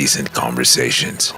decent conversations.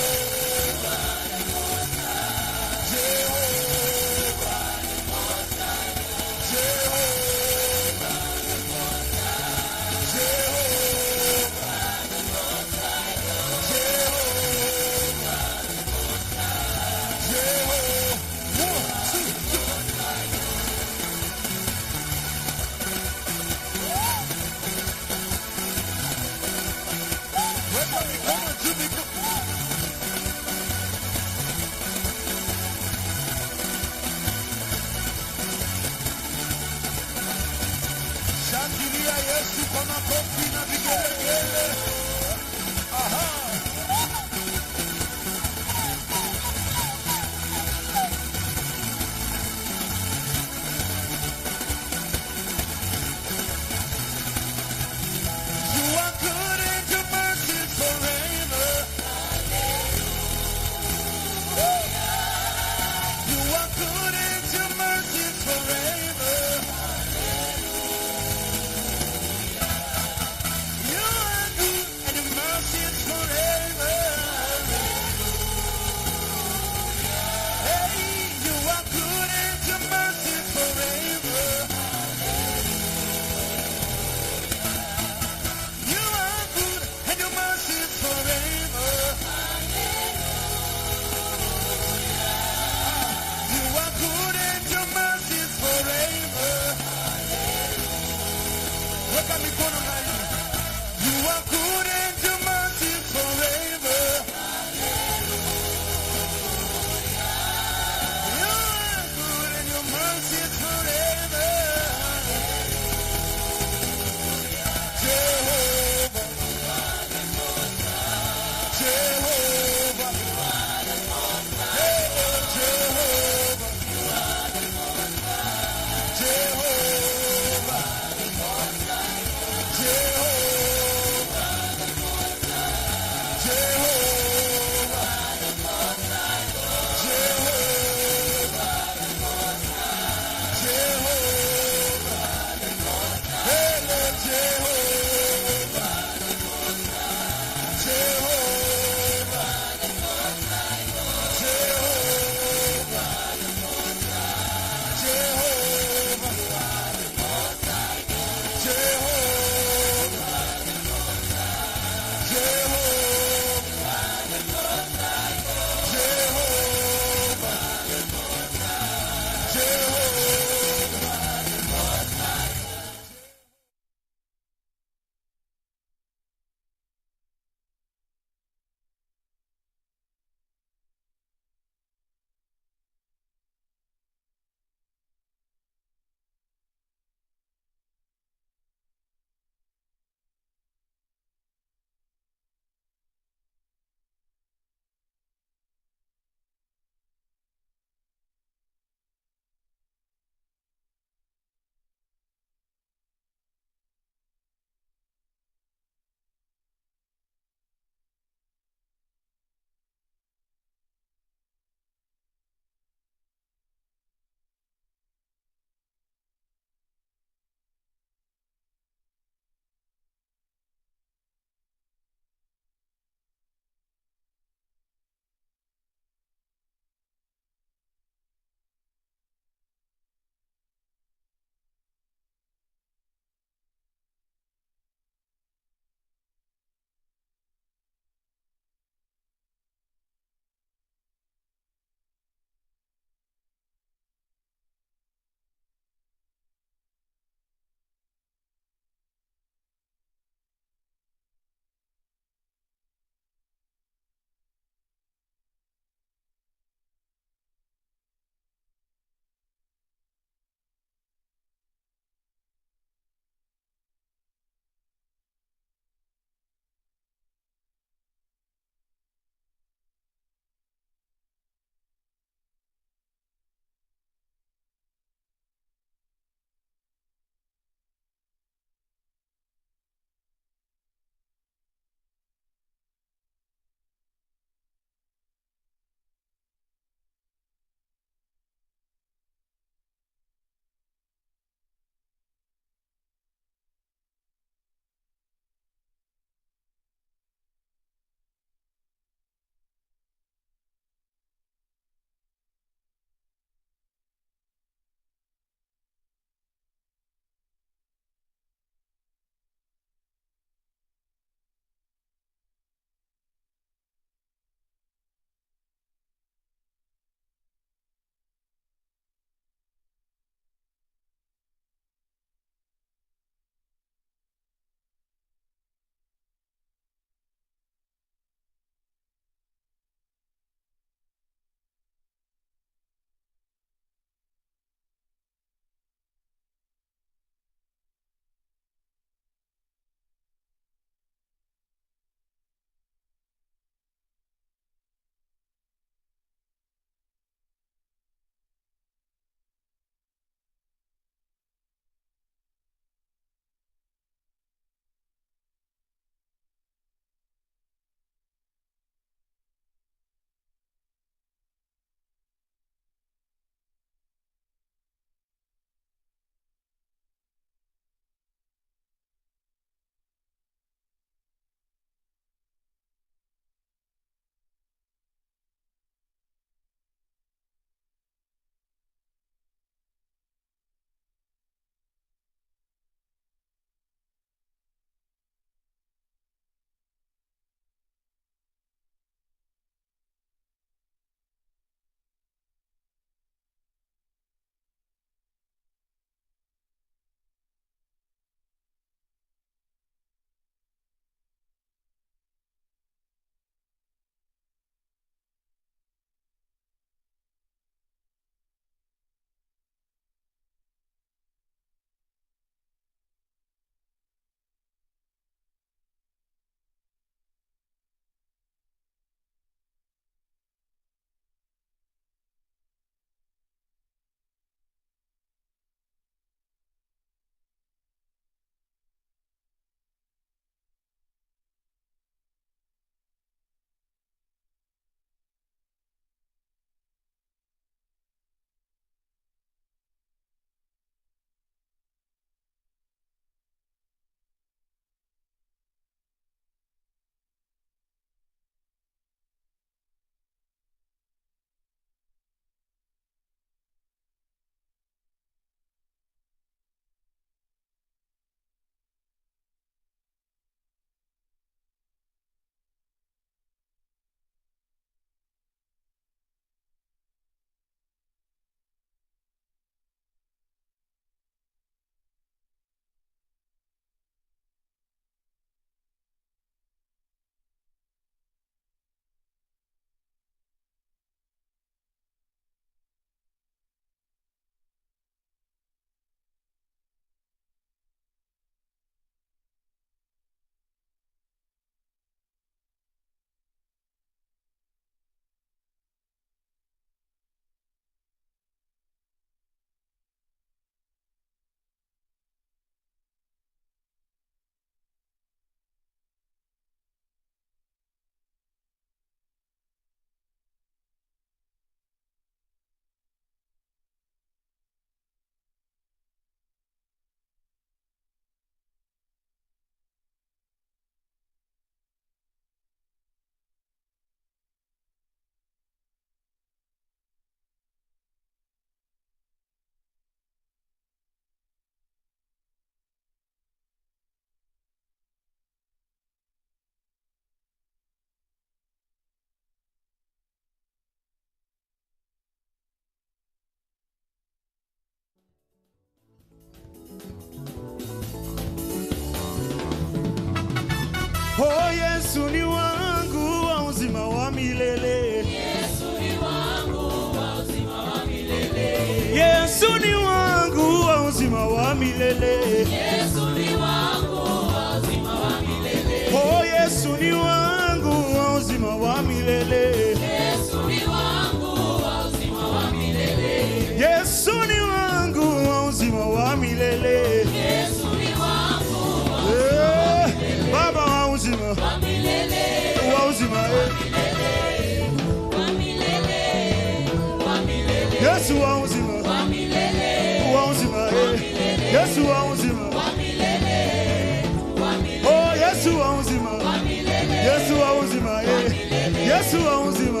Yesu wa uzima,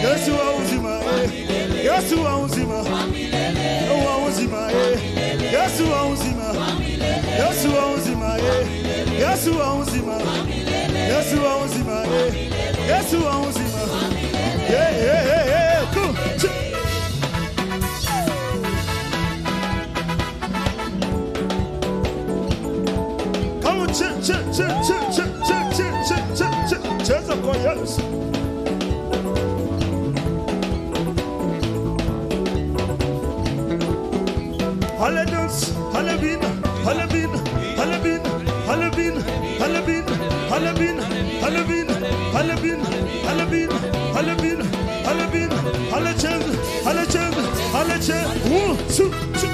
Yesu wa uzima, Yesu wa uzima, wa uzima, Yesu wa uzima, Yesu wa uzima, Yesu wa uzima, Yesu wa uzima, Yesu wa uzima, cool. Come on, cheza kwa Yesu. Hallelujah, hallelujah, hallelujah, hallelujah, hallelujah, hallelujah, hallelujah, hallelujah, hallelujah, hallelujah, hallelujah, hallelujah, hallelujah, hallelujah, hallelujah. 1, 2, 3.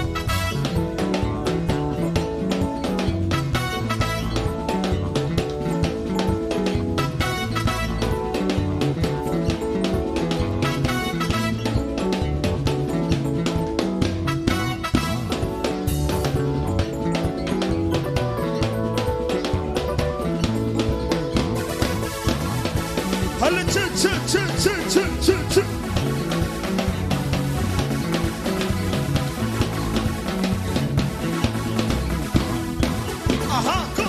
Aha, come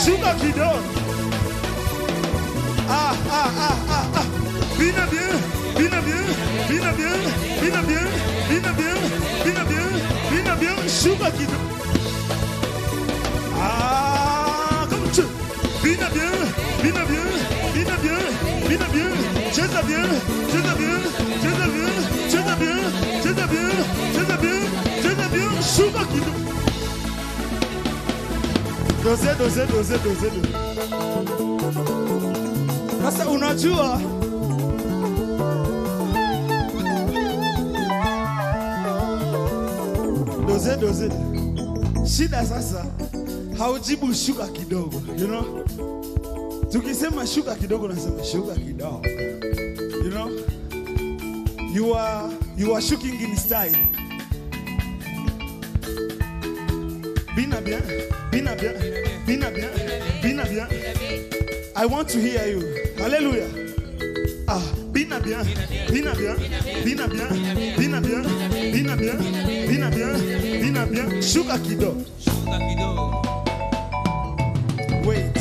Shuka kidogo. Vina bien, vina bien, vina bien, vina bien, vina bien, vina bien, vina bien, shuka kidogo. Comme tu. Vina bien, vina bien, vina bien, vina bien, cheza bien, cheza bien, cheza bien, cheza bien, cheza bien, cheza bien, cheza bien, shuka kidogo. Doze. Sasa unajua doze. Shida sasa haujibu shuka kidogo, you know? Tukisema shuka kidogo nasema shuka kidogo. You know? You are shuking in style. Bina bien. I want to hear you. Hallelujah. Bina bien. Shuka kidogo. Wait.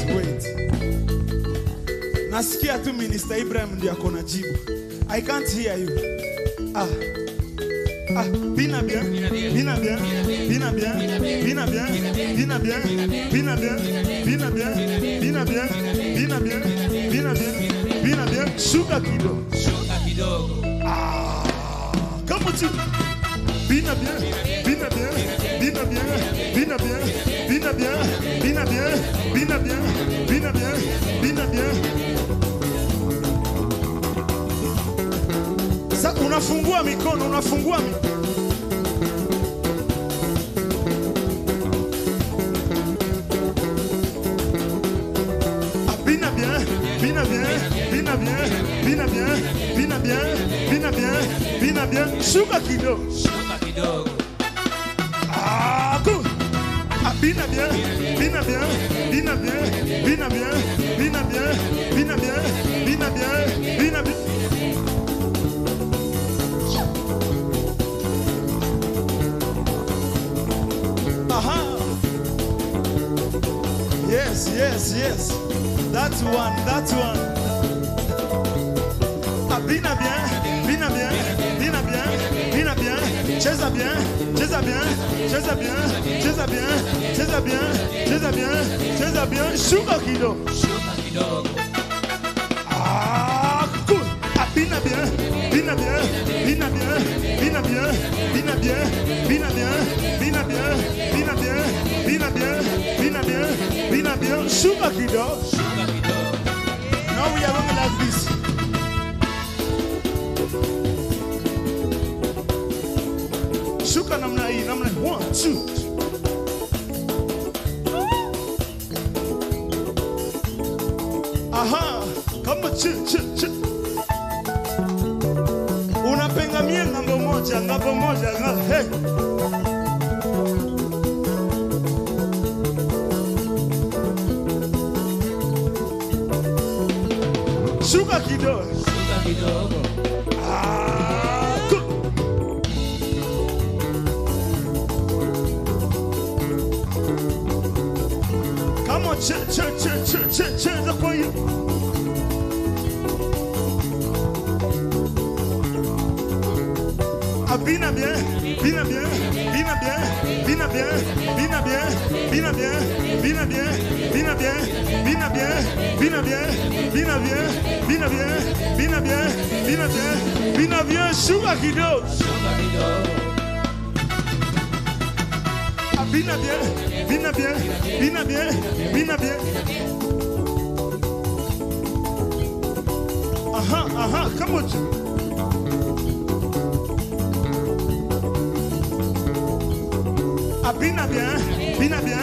Nasikia tu Minister Ibrahim ndiye akona jibu. I can't hear you. Bina bien. Shuka kidogo. Come on, bina bien. Sasa unafungua mikono, Bina bien. Shuka kidogo. Cool. Bina bien. Aha. Yes. That's one. Bina bien. Cheza bien. Shuka kidogo. Cool. Bina bien. bien, vina bien, vina bien, vina bien, vina bien, vina bien, vina bien. Shuka kidogo. Now we are going like this. Shuka namna hii, namna 1, 2. Aha, kama chi. Unapengamia ngambo moja, hey. Shuka kidogo. Good. Come on, change for you. Vina bien, vina bien, vina bien, vina bien, vina bien, vina bien, vina bien, vina bien, vina bien, vina bien, vina bien, vina bien, vina bien, vina bien, vina bien, shuka kidogo. Vina bien, vina bien, vina bien, vina bien. Aha, come on. Vina bien, vina bien,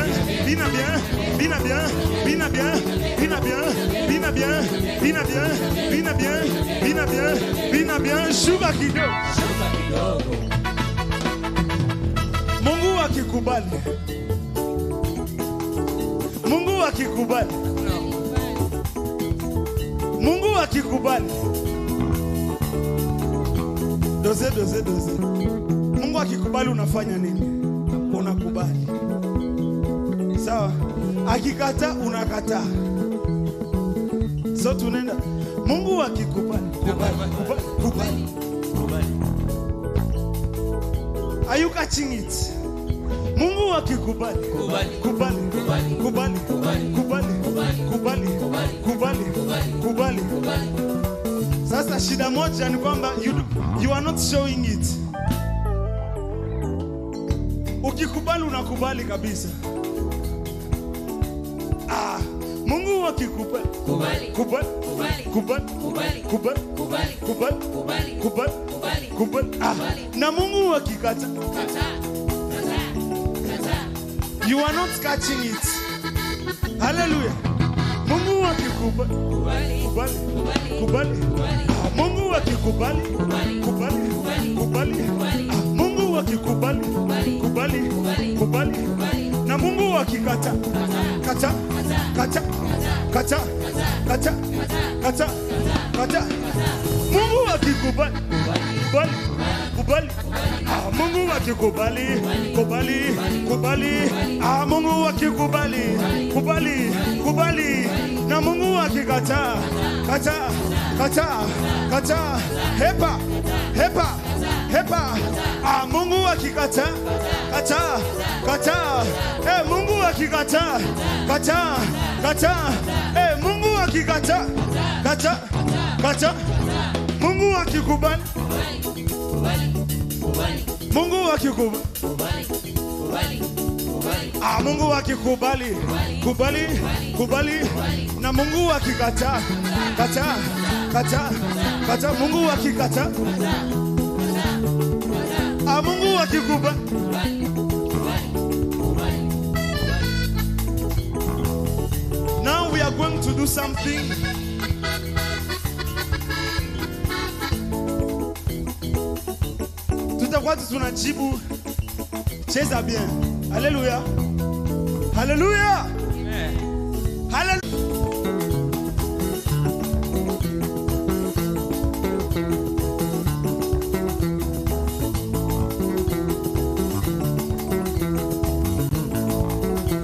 vina bien, vina bien, vina bien, vina bien, vina bien, vina bien, vina bien, vina bien, vina bien, shuka kidogo. Mungu akikubali. Mungu akikubali. Mungu akikubali. Doze. Mungu akikubali unafanya nini? Unakubali. Sawa? Akikata unakata. So tunaenda. Mungu akikubali. Kubali. Are you catching it? Mungu akikubali. Kubali. Sasa shida moja ni kwamba you are not showing it. Ukikubali unakubali kabisa. Mungu akikubali. Kubali. Na Mungu akikata. You are not catching it. Hallelujah. Mungu akikubali. Mungu akikubali. Mungu akikubali. Kubali. Na Mungu akikata. Kata. Mungu akikubali. Mungu akikubali. Mungu akikubali. Na Mungu akikata. Kata. Hepa. Mungu akikata. Kata. Mungu akikata. Kata. Mungu akikata. Kata. Mungu akikubali. Mungu akikubali. Mungu akikubali. Kubali. Na Mungu akikata. Kata. Mungu akikata. Mungu akikubali. Now we are going to do something. Tutakuwa tunajibu. Cheza bien. Hallelujah. Hallelujah. Hallelujah.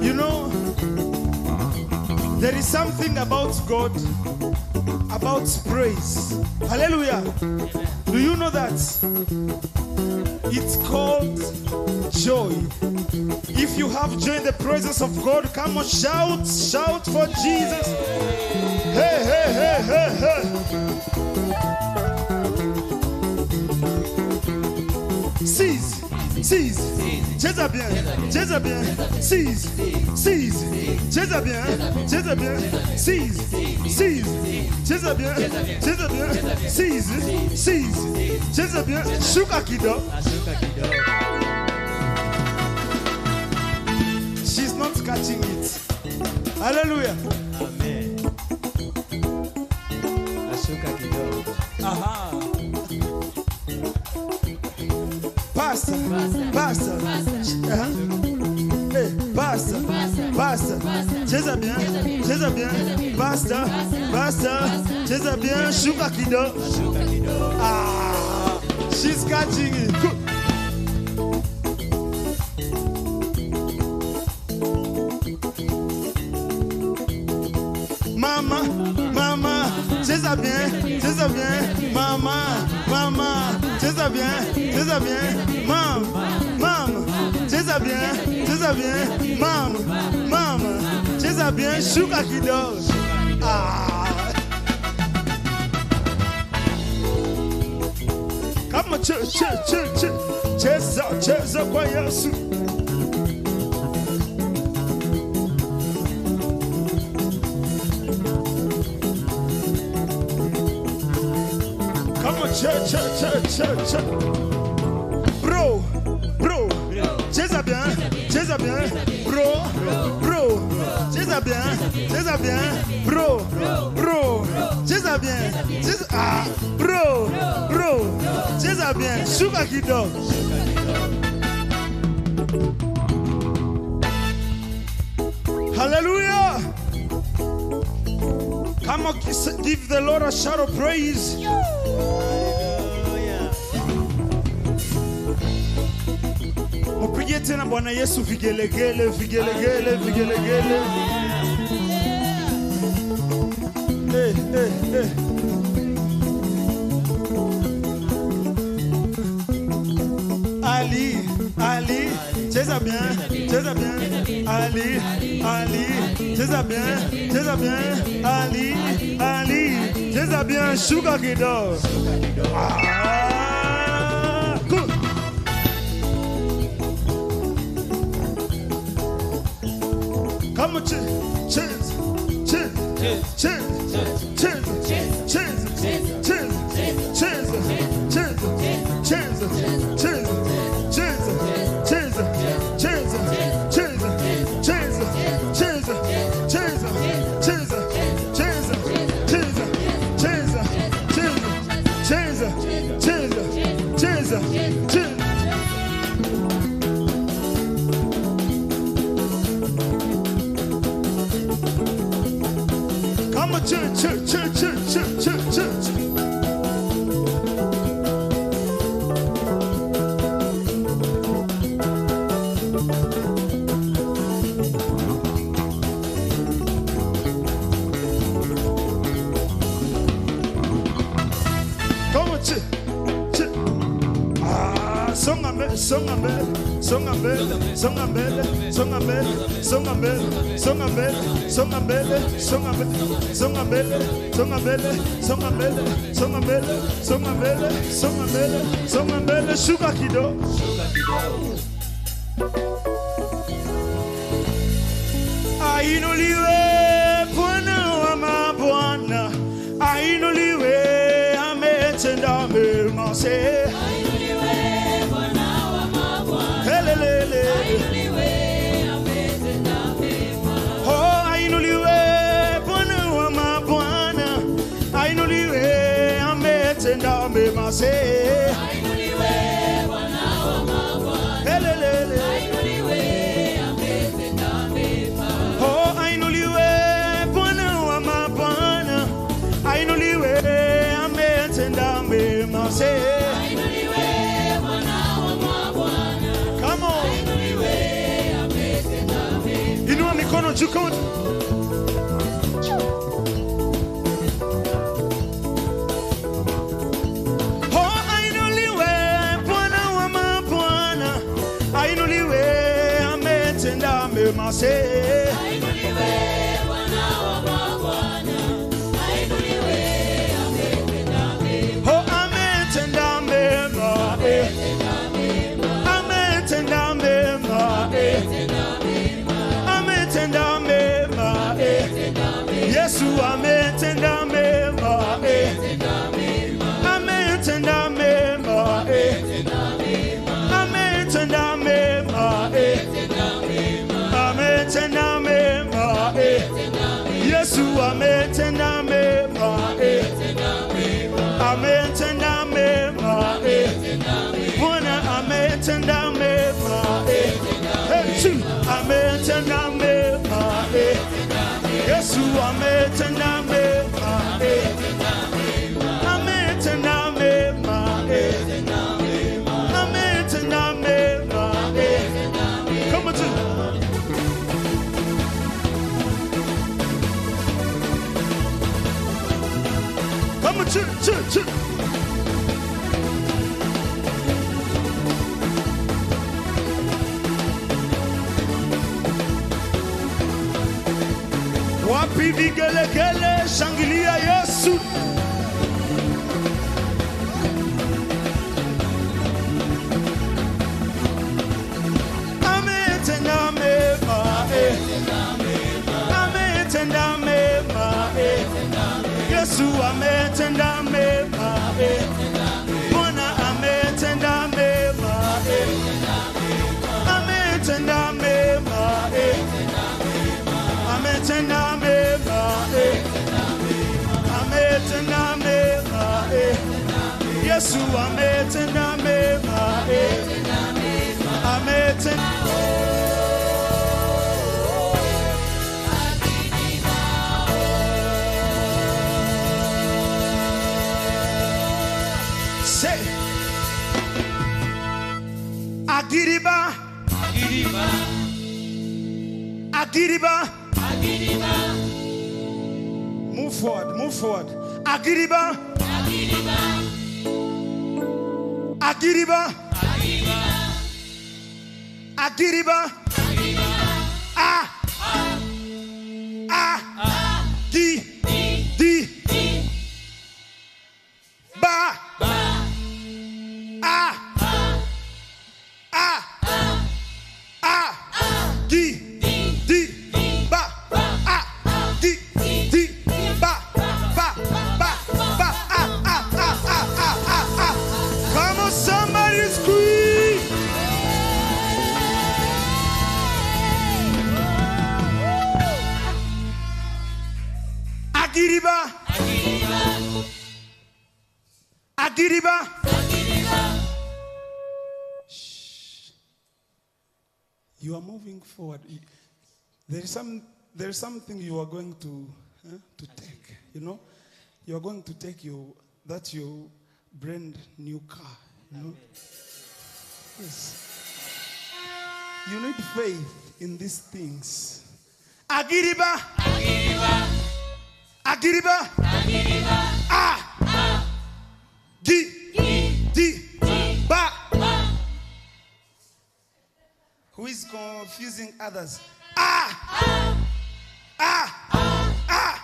You know, there is something about God, about praise. Hallelujah. Do you know that? It's called joy. If you have joy in the presence of God, come on, shout for Jesus. Hey. Seize. Jézabien. Seize. Jézabien. Seize. Jézabien. Seize. Jézabien. Shuka kido. She's not catching it. Hallelujah. Amen. Ashuka kidogo. Aha. Passa. Hey, passa. Jézabien. Basta. Jézabien. Shuka kido. Ah, she's catching it. Good. Mama, Jézabien, mama, Jézabien, mam, Jézabien, mam, Jézabien, shuka kidogo. Ah. Kama cheza kwa Yesu. Che. Bro. Jézabien. Bro. Jézabien. Bro. Jézabien. Bro. Jézabien. Shuka kido. Hallelujah. Come on, give the Lord a shout of praise. Mpigie tena Bwana Yesu vigelegele. Hey. Ali, Jézabien. Ali, Jézabien. Ali, Jézabien, shuka kido. Good. Come on, cheers. Come on, church. Shuka kido. Ainuliwe Bwana wa mabwana, ainuliwe ametenda mema. Ainuliwe Bwana wa mabwana, ainuliwe ametenda mema. Oh, ainuliwe Bwana wa mabwana, ainuliwe ametenda mema. Ainuliwe Bwana wa mabwana, ainuliwe ametenda mema. Oh, ainuliwe Bwana wa mabwana, ainuliwe ametenda mema. Ainuliwe Bwana wa mabwana, come on, ainuliwe ametenda mema. Inua mikono juu. Ainuliwe Bwana wa mabwana, ainuliwe ametenda mema. Oh, ametenda mema. vigelegele, shangilia Yesu. Ametenda mema, ametenda mema, Yesu ametenda mema, Bwana ametenda mema, ametenda mema, ametenda mema, ametenda mema, Yesu ametenda mema, ametenda. Say, Agiriba, Agiriba, Agiriba, Agiriba. Move forward, move forward. Agiriba, Agiriba, Agiriba, Agiriba, Agiriba, ah, ah, ah, di, di, ba, ah, ah, ah, di, di, ba, ah, di, di, ba, ba, ba, ba, ah, ah, ah, ah, ah, ah. Come on, somebody scream. Agiriba, Agiriba, Agiriba. You are moving forward. There is something you are going to take. You know, you are going to take your brand new car. You know, yes. You need faith in these things. Agiriba, Agiriba, Agiriba, Agiriba, ah, di, di, ba. Who is confusing others? Ah, ah, ah,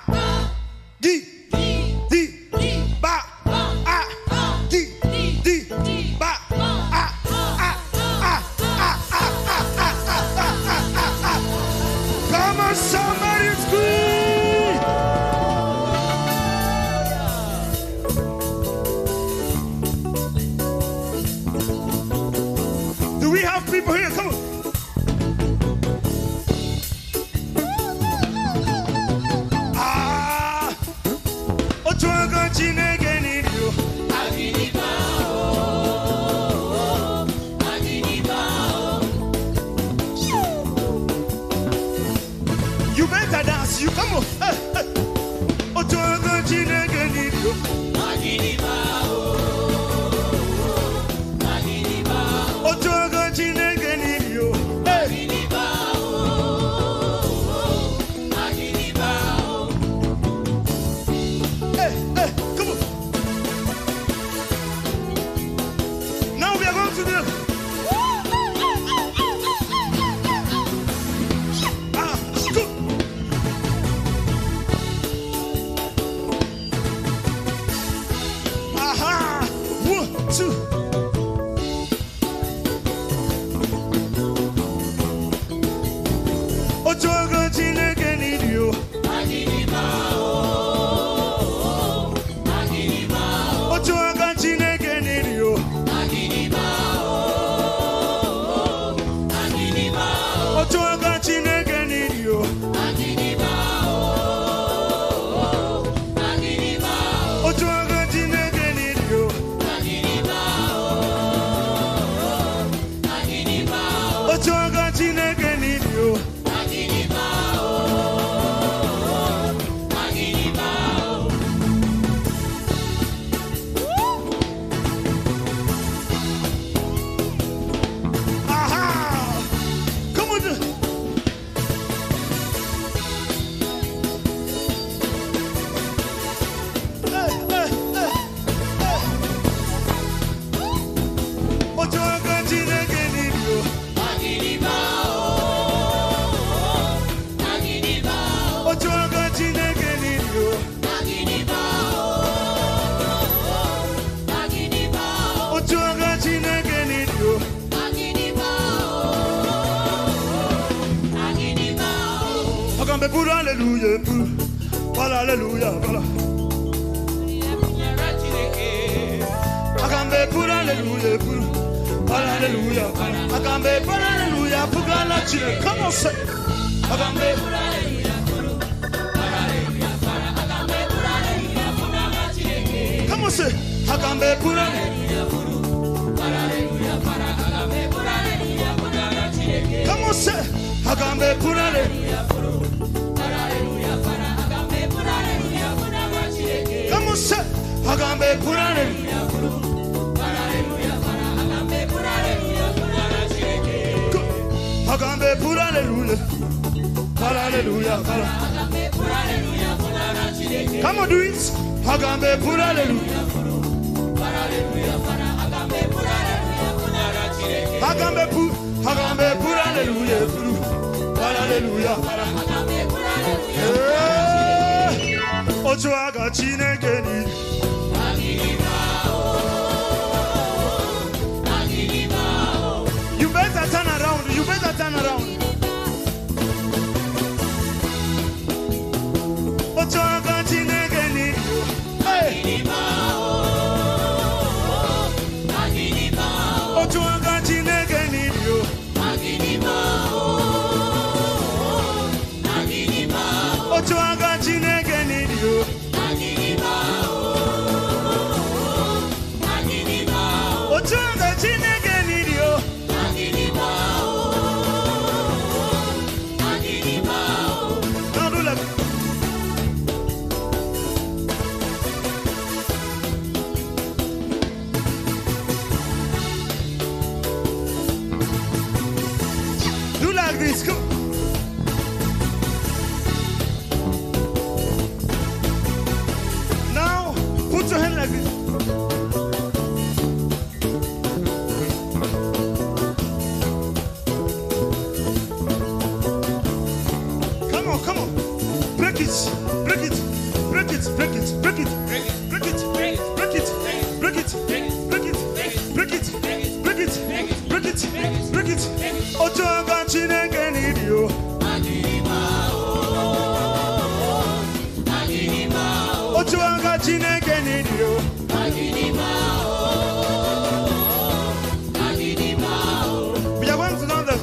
di, di, ba, ah, di, di, ba, ah, ah, ah, ah, ah, ah. Come on, somebody scream. Do we have people here? Come on. You better dance, you come on. Now we are going to do. pour alléluia, pour alléluia, voilà. Agambe pour alléluia, pour alléluia, agambe pour alléluia, pour alléluia. Comment c'est? Agambe pour alléluia, pour alléluia, agambe pour alléluia, pour alléluia. Comment c'est? Agambe pour alléluia, pour alléluia, agambe pour alléluia, pour alléluia. Comment c'est? Agambe pour alléluia, pour alléluia, agambe pour alléluia, pour alléluia. Comment c'est? Agambe pour alléluia, pour alléluia, agambe pour alléluia, pour alléluia. Agambe pour alléluia, pour alléluia, agambe pour alléluia, pour alléluia. Come on, do it. Agambe pour alléluia, pour alléluia, agambe pour alléluia, pour alléluia. Agambe pour alléluia, pour alléluia, agambe pour alléluia. Ocho aga Chineke ni. You better turn around. You better turn around. Ocho aga Chineke ni. Hey. Ocho aga Chineke ni. Ocho aga Chineke ni. Ocho aga Chineke ni. Now do like. Do like this. Go. Now put your hand like this. Come on. Break it. Break it. Break it. Break it. Break it. Break it. Break it. Break it. Break it. Break it. Break it. Break it. Break it. Break it. Ocho aga Chineke ni dio. Ocho aga Chineke ni dio. We are going to know that.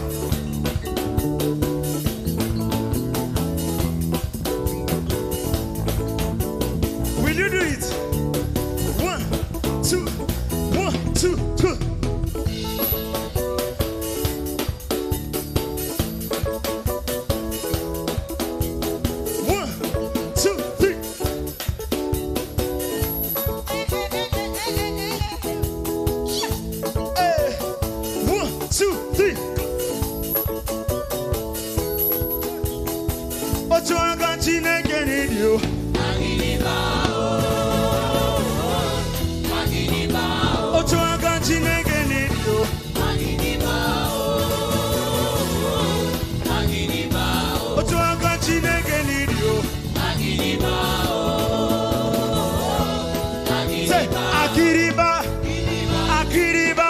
Will you do it? 1, 2, 1, 2, 2. Ocho aga Chineke ni dio. Ocho aga Chineke ni dio. Ocho aga Chineke ni dio. Say Akiriba, Akiriba,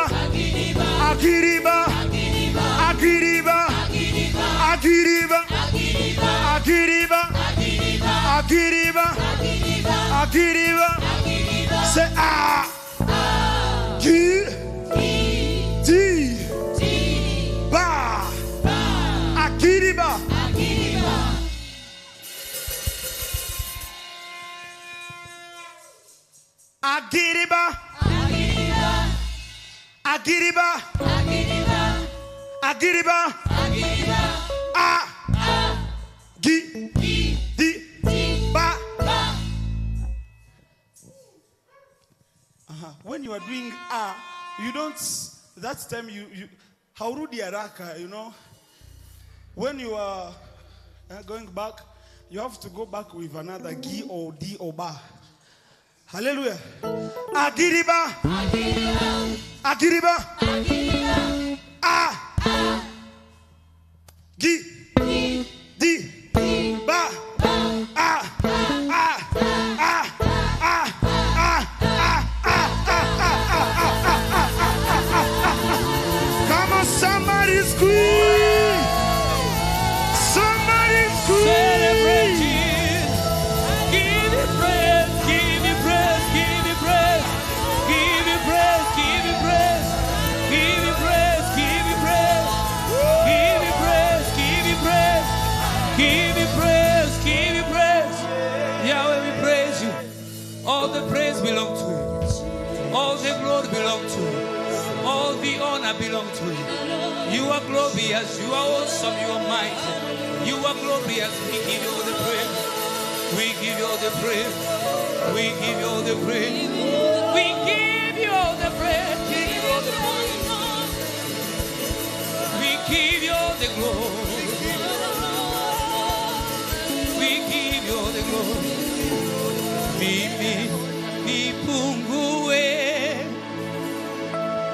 Akiriba, Akiriba, Akiriba, Akiriba, Akiriba, Akiriba. Say ah, ki, di, ba, Akiriba. Akiriba, Akiriba, Akiriba, ah, gi, di, ba. When you are doing you don't. That time you how rude Araka, you know. When you are going back, you have to go back with another gi or di or ba. Hallelujah. Agiriba. Agiriba. Agiriba. Ah. Gi. Di. Ba. Ah. Come on, somebody scream. Somebody scream. All the glory belongs to you. All the honor belongs to you. You are glorious. You are awesome. You are mighty. You are glorious. We give you all the praise. We give you all the praise. We give you all the praise. We give you all the praise. Give you all the praise. We give you all the glory. We give you all the glory. Mimi nipungue,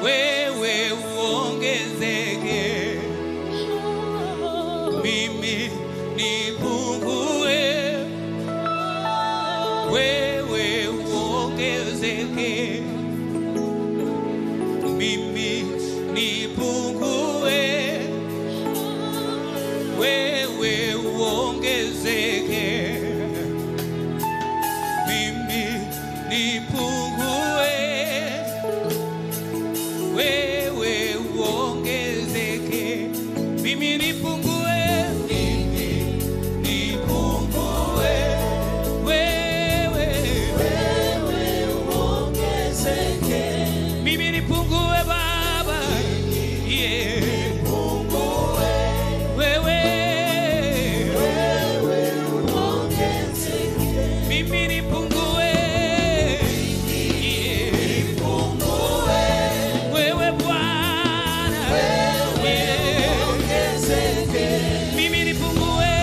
wewe uongezeke. Mimi nipungue, wewe uongezeke. Mimi nipungue, wewe uongezeke. Mimi nipungue, wewe uongezeke. Mimi nipungue, wewe uongezeke. Mimi nipungue Baba, yeah. Wewe uongezeke. Mimi nipungue, yeah. Wewe Bwana, yeah. Mimi nipungue,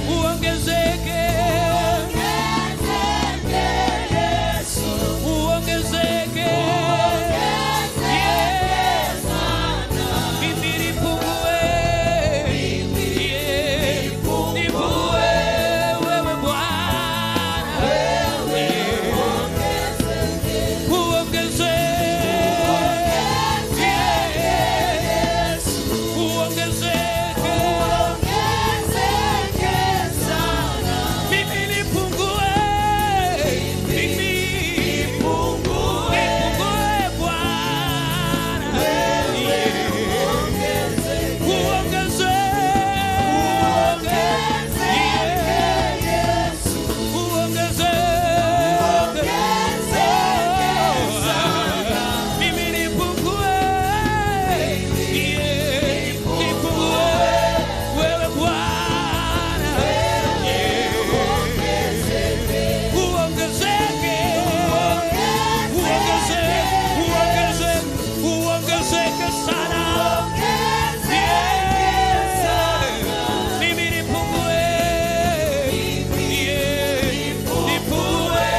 uongezeke. Uongezeke. Yeah. Mimi nipungue, yeah. Nipungue wewe Bwana, yeah. Uongezeke. Yeah. Uongezeke. Mimi nipungue, mimi nipungue Bwana, yeah. Uongezeke. Yeah. Uongezeke. Mimi nipungue, yeah. Nipungue wewe Bwana, yeah. Uongezeke. Uongezeke sana. Yeah. Mimi nipungue, yeah. Nipungue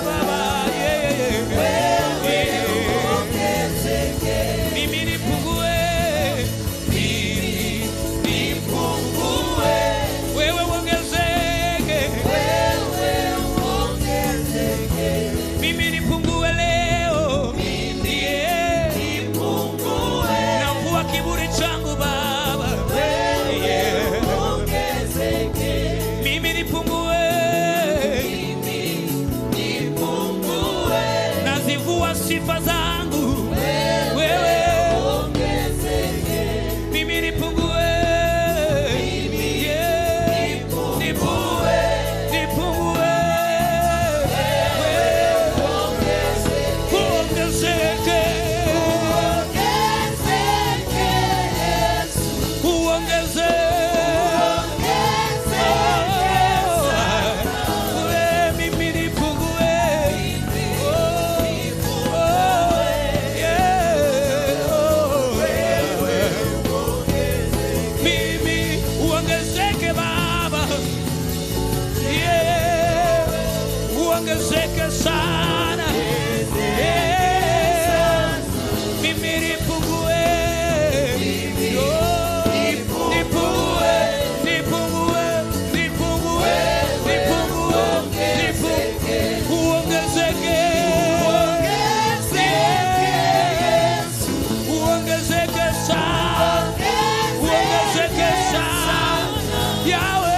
Baba, yeah. Mimi nipungue, wewe uongezeke. Mimi nipungue leo, yeah. Navua kiburi changu Baba, yeah. Mimi nipungue, nazivua sifa zangu wewe. Mimi nipungue, yeah. Nipungue, uongezeke. Mimi nipungue, mimi uongezeke Baba, yeah. Uongezeke sana, yeah. Mimi nipungue, uongezeke. Uongezeke sana, uongezeke sana, Yahweh.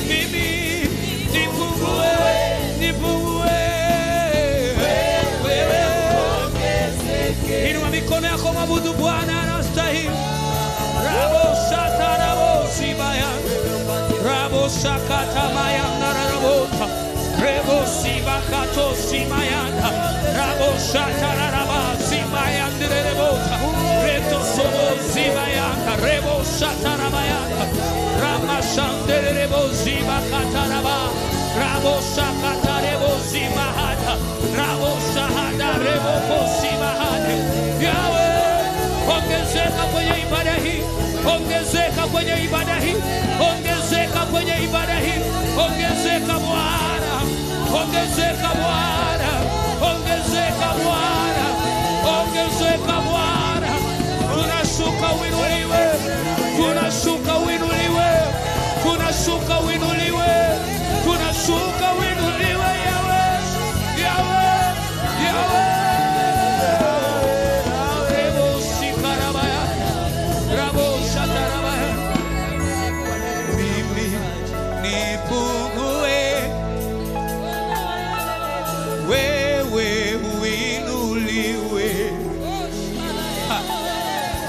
Mimi nipungue, shakata mayanda rabota. Rebo sibakato simayanda. Rabo shatara raba simayanda rebota. Reto sobo simayanda. Rebo shatara mayanda. Rama shandere rebo sibakata raba. Rabo shakata rebo simahada. Rabo shahada rebo kosimahada. Yahweh, ongezeka kwenye ibada hii. Ongezeka kwenye ibada hii. Ongezeka kwenye ibada hii. Ongezeka Bwana. Ongezeka Bwana. Ongezeka Bwana. Ongezeka Bwana. Tunashuka uinuliwe. Tunashuka uinuliwe. Tunashuka uinuliwe. Tunashuka uinuliwe Yahweh. Yahweh. Yahweh. Rebo sikarabaya. Rabo shatarabaya. Mimi nipungue. Wewe uinuliwe.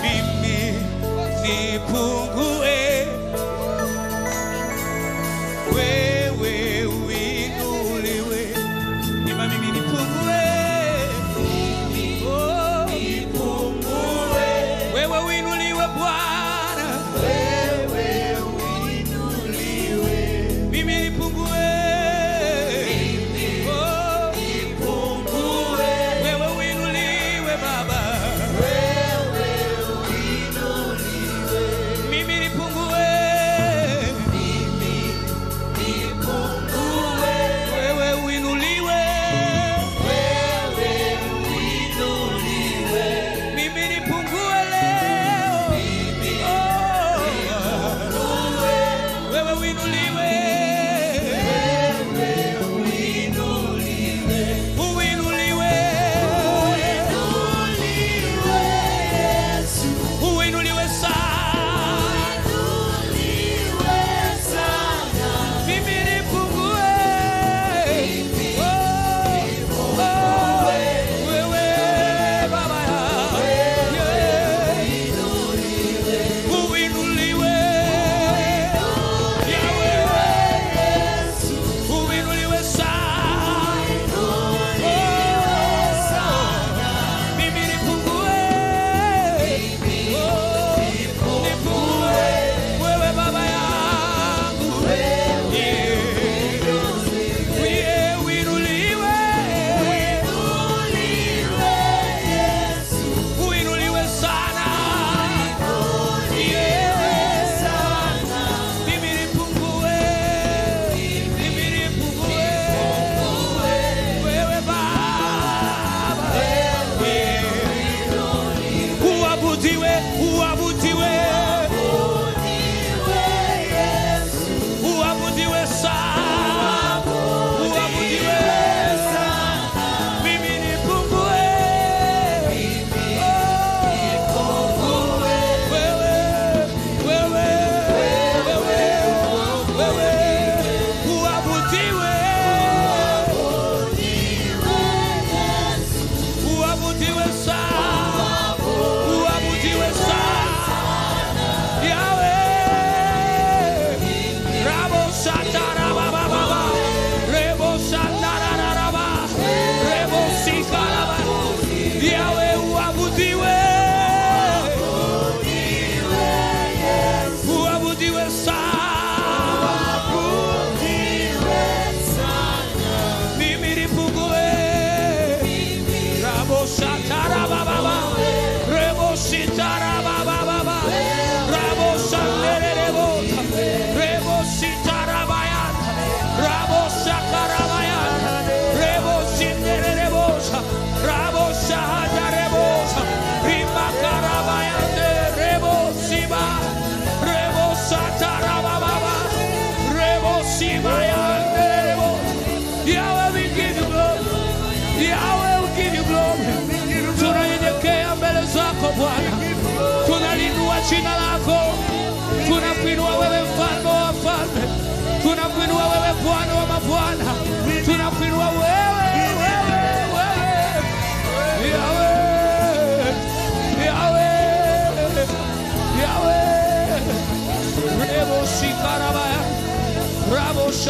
Mimi nipungue. Wewe uinuliwe. Ima mimi nipungue. Oh, nipungue. Wewe uinuliwe Bwana. Wewe uinuliwe. Mimi nipungue. Oh, nipungue. Wewe uinuliwe Baba. Wewe uinuliwe. Mimi nipungue.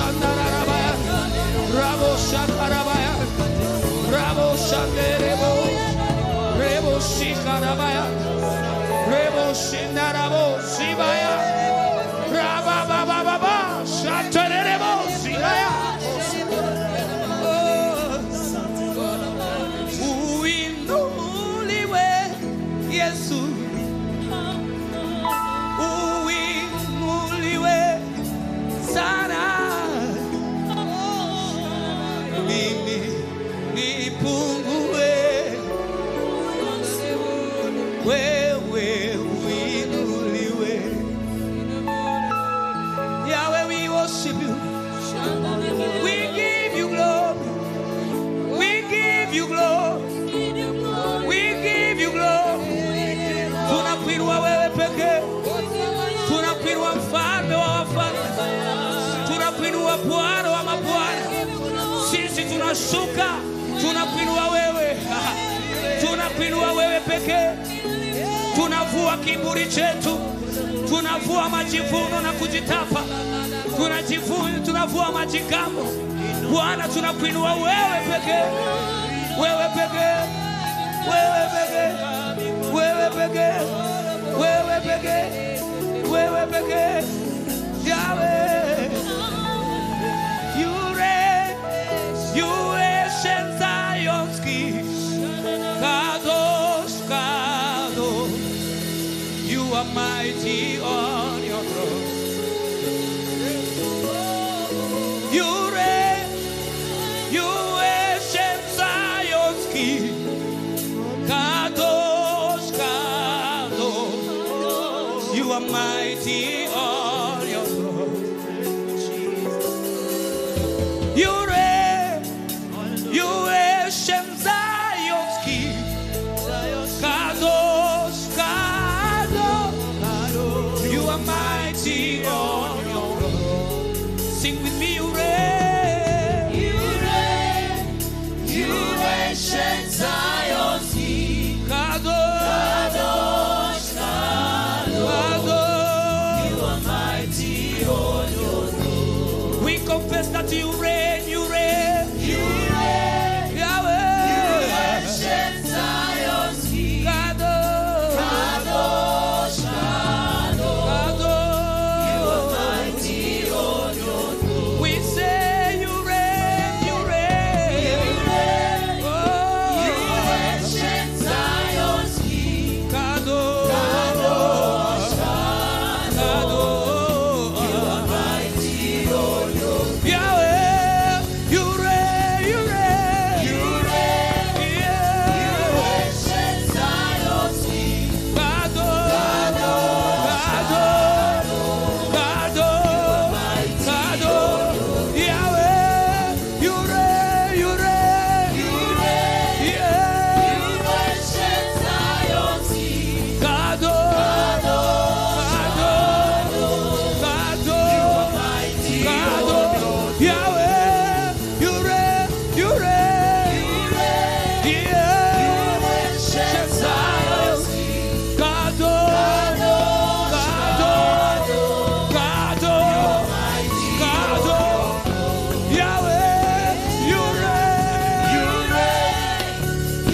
Shandarabaya, Rabo Shakarabaya, Rabo Shanderebo, Rebo Shikarabaya, Rebo Shindarabo Sibaya, Rabababa, Shatarebo Sibaya. Uinuliwe Yesu, uinuliwe sana. Mimi nipungue, wewe uinuliwe. Yahweh, we worship you. We give you glory. We give you glory. We give you glory. Tunakuinua wewe pekee. Tunakuinua mfalme wa wafalme. Tunakuinua Bwana wa mabwana. Sisi tunashuka. Tunakuinua wewe. Tunakuinua wewe pekee. Tunavua kiburi chetu. Tunavua majivuno na kujitapa. Tunavua majigambo. Bwana, tunakuinua wewe pekee. Wewe pekee. Wewe pekee. Wewe pekee. Wewe pekee. Wewe pekee. Yahweh. You ancient Zion's King. Kadosh, Kadosh. You are mighty on your throne. You ancient Zion's King. Kadosh, Kadosh. You are mighty on your throne. You ancient Zion's King. Kadosh, Kadosh. You are mighty on your throne. Sing with me, you reign. You ancient Zion's King. Kadosh, Kadosh. You are mighty on your throne. We confess that you reign, you reign. You reign. Yahweh. You ancient Zion's King. Kadosh, Kadosh, Kadosh. Kadosh. You are mighty on your throne. We say you reign, you reign. You reign. Oh, You ancient Zion's King. Kadosh, Kadosh, Kadosh. You are mighty on your throne. Yahweh, you reign, you reign. You reign. Yeah. You ancient Zion's King. Kadosh, Kadosh, Kadosh, Kadosh. Yahweh, you reign, you reign. You reign. Yeah. You ancient Zion's King. Kadosh, Kadosh, Kadosh, Mighty Kadosh. Yahweh, you reign, you reign. You reign. Yeah. Ancient Zion's King. Kadosh, Kadosh, Kadosh, Kadosh. Yahweh, you reign. You reign.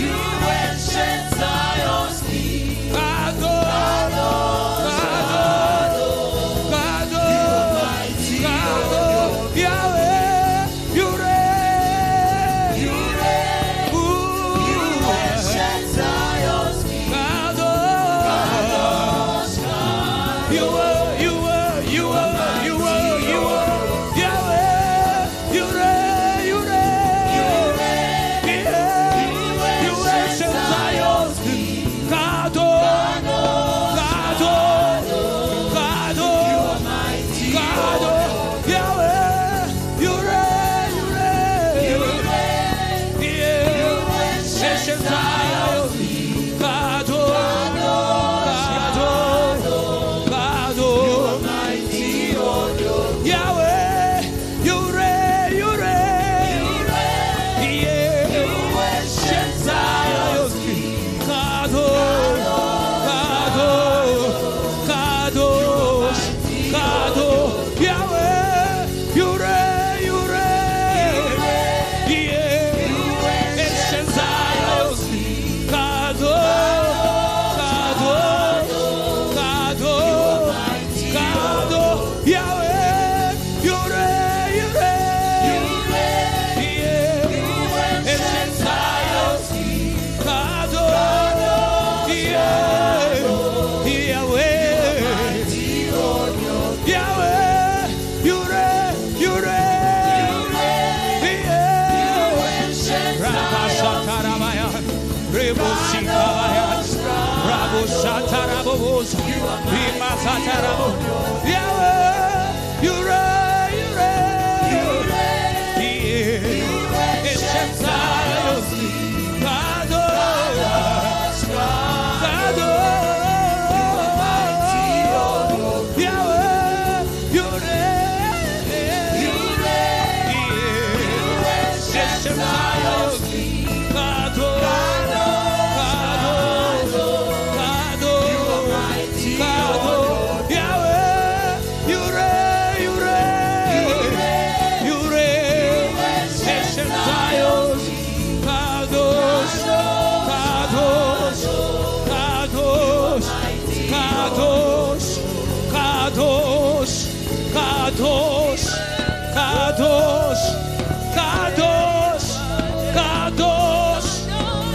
You ancient Zion's King. Kadosh, Kadosh, Kadosh, Kadosh. Yahweh, you reign. You reign. Ooh. You ancient Zion's King. Kadosh. You were, Yahweh, you reign, you reign. Yeah. You ancient Zion's King. Kadosh, Kadosh, Kadosh, Kadosh. Yahweh, you reign, you reign. Yeah. Ancient Zion's King. Kadosh, Kadosh, Kadosh. Yahweh, you reign, you reign. Yeah. Ancient Zion's King. Kadosh, Kadosh, Kadosh, Kadosh. Yahweh, you reign. Satarabo. Yahweh, you reign, you reign. Yeah. Ancient Zion, Kadosh, Kadosh. Yahweh, you reign, you reign. Yeah. Ancient Zion, Kadosh, Kadosh, Kadosh, Kadosh, Kadosh, Kadosh, Kadosh, Kadosh,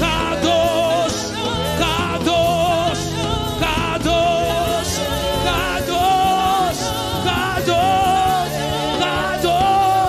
Kadosh, Kadosh, Kadosh,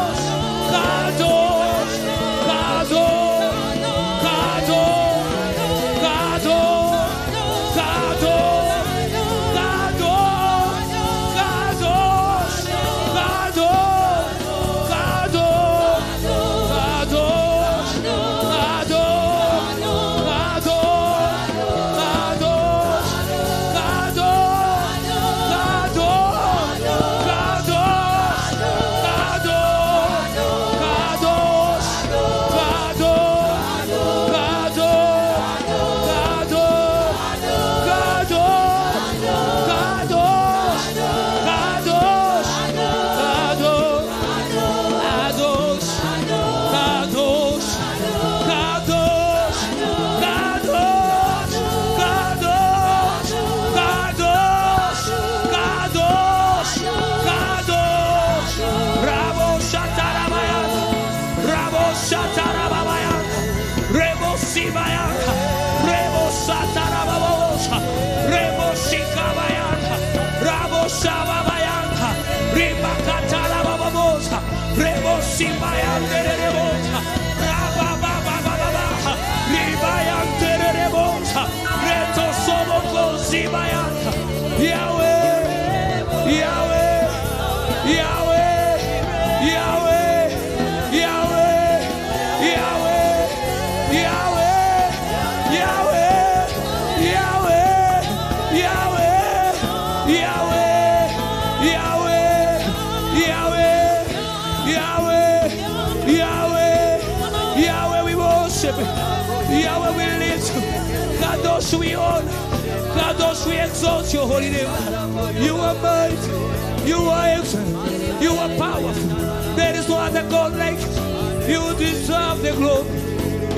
Yahweh, we lift you. Kadosh, we honor. Kadosh, we exalt your holy name. You are mighty. You are excellent. You are powerful. There is no other God like you. You deserve the glory.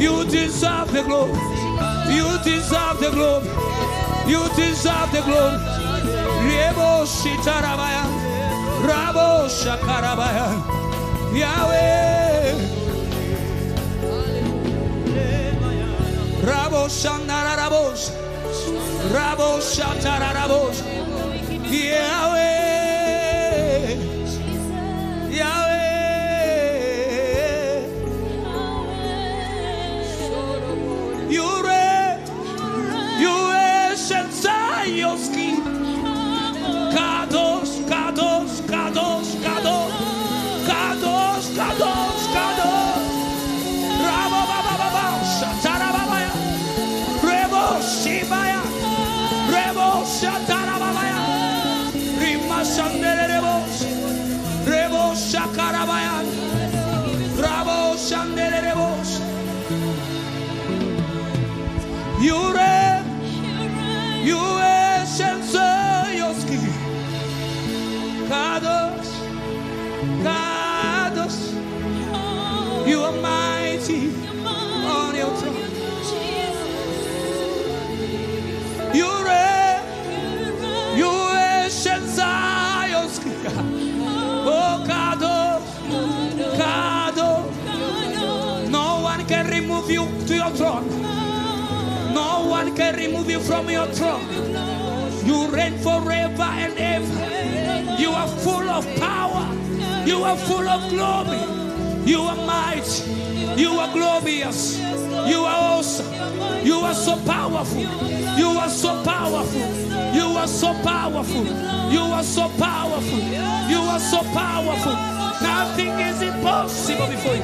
You deserve the glory. You deserve the glory. You deserve the glory. Rebo Shitarabaya. Rabo Shakarabaya. Yahweh. Rabo Shandarabos, Rabo Shatarabos, Yahweh, Yahweh, you reign, you ancient Zion's King, Kadosh, Kadosh, Kadosh, Kadosh, Kadosh, Kadosh, Kadosh, Rabo Baba Shatarabaya. Shibaya, Rebo Shatarabaya, Rima Shanderebos, Rebo Shakarabaya, Rabo Shanderebos. You reign, you ancient Zionski, Kadosh, Kadosh, you are mighty on your throne. You reign, you ancient Zion's King. Oh, Kadosh, Kadosh. No one can remove you to your throne. No one can remove you from your throne. You reign forever and ever. You are full of power. You are full of glory. You are mighty. You are glorious. You are awesome. You are so powerful. You are so powerful. You are so powerful. You are so powerful. You are so powerful. Nothing is impossible before you.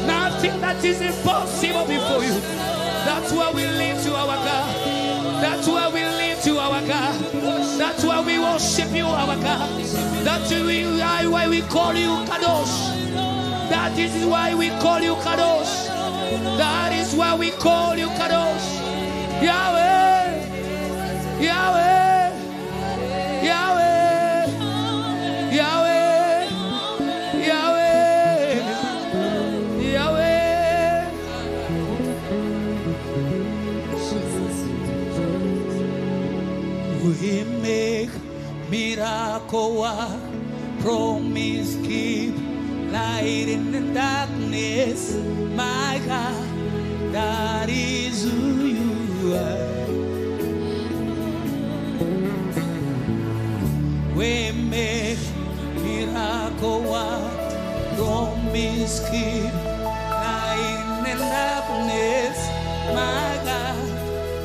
Nothing that is impossible before you. That's why we live to our God. That's why we live to our God. That's why we worship you, our God. That's why we call you Kadosh. That is why we call you Kadosh. That is why we call you Kadosh. Yahweh, Yahweh, Yahweh, Yahweh, Yahweh, Yahweh. We make miracle work, promise keep, light in the darkness, my God, that is who you are. We make miracle work, promise keep, light in the darkness, my God,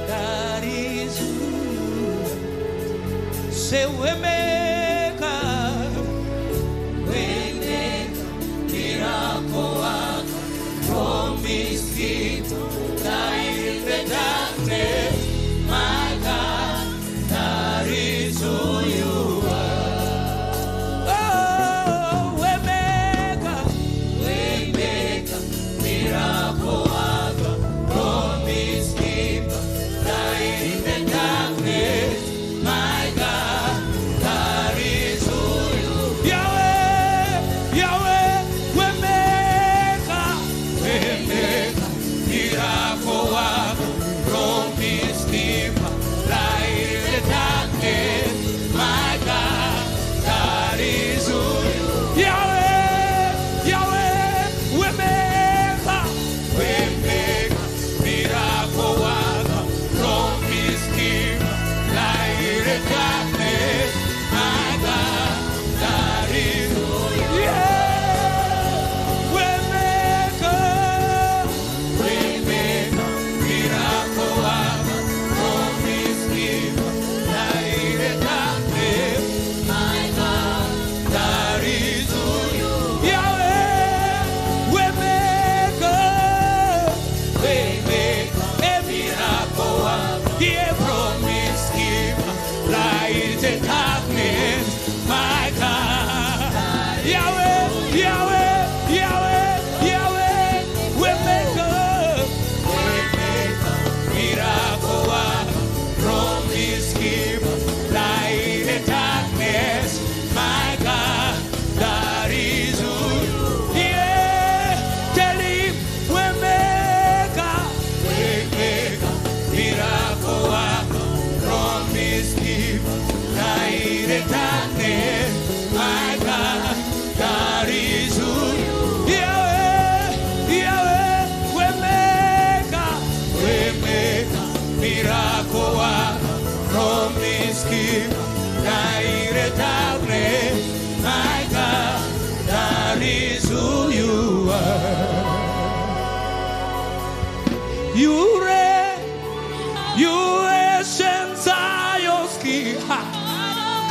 that is who you are. Say we make miracle work, promise keep, light in the darkness, my God, that is who you are. Oh, we make miracle work, promise keep, light in the darkness, my God, that is who you are. Yahweh, Yahweh, we make miracle work, promise keep, light in the darkness, my God, that is who you are. Yahweh, Yahweh, we make miracle work, promise keep, light in the darkness, my God, that is who you are. Yeah, we make miracle work, promise keep, light in the darkness, my God, that is who you are. Yahweh, we make a miracle work, yeah, promise keep, light in the darkness, my God. Yahweh, Yahweh, Yahweh, Yahweh, we make miracle work, promise keep, light in the darkness, my God, that is who you are. Yeah, tell him we make miracle work, promise keep, light in the darkness, my God, that is who you are. Yahweh, Yahweh, we make miracle work, promise keep, light in the darkness, my God, that is who you are. You reign, you ancient Zion's King,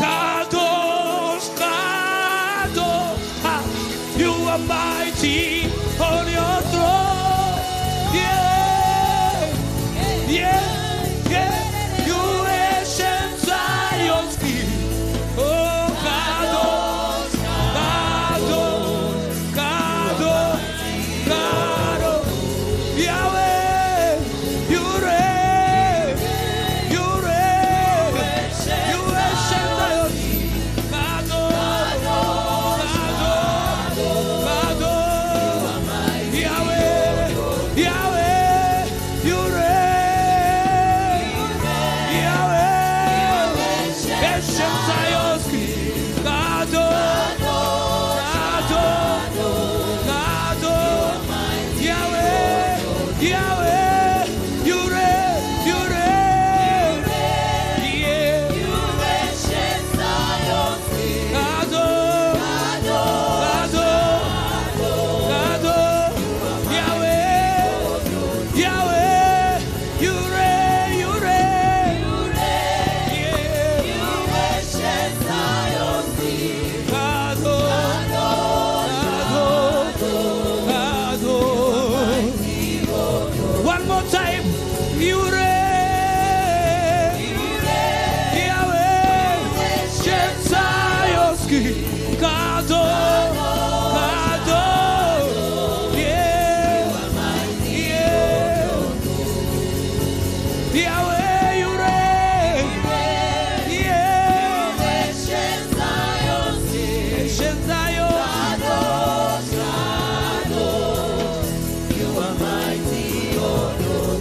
Kadosh, Kadosh, you are mighty on your throne. Yeah, yeah, yeah, you ancient Zion's King. Oh, Kadosh, Kadosh, Kadosh, Kadosh, Yahweh, you reign, you reign, you ancient Zion's King. Kadosh, Kadosh, Kadosh, Kadoski, Kado, Kado, yeah, yeah, Yahweh, you reign, yeah, Ancient Zion, You are mighty, oh Lord.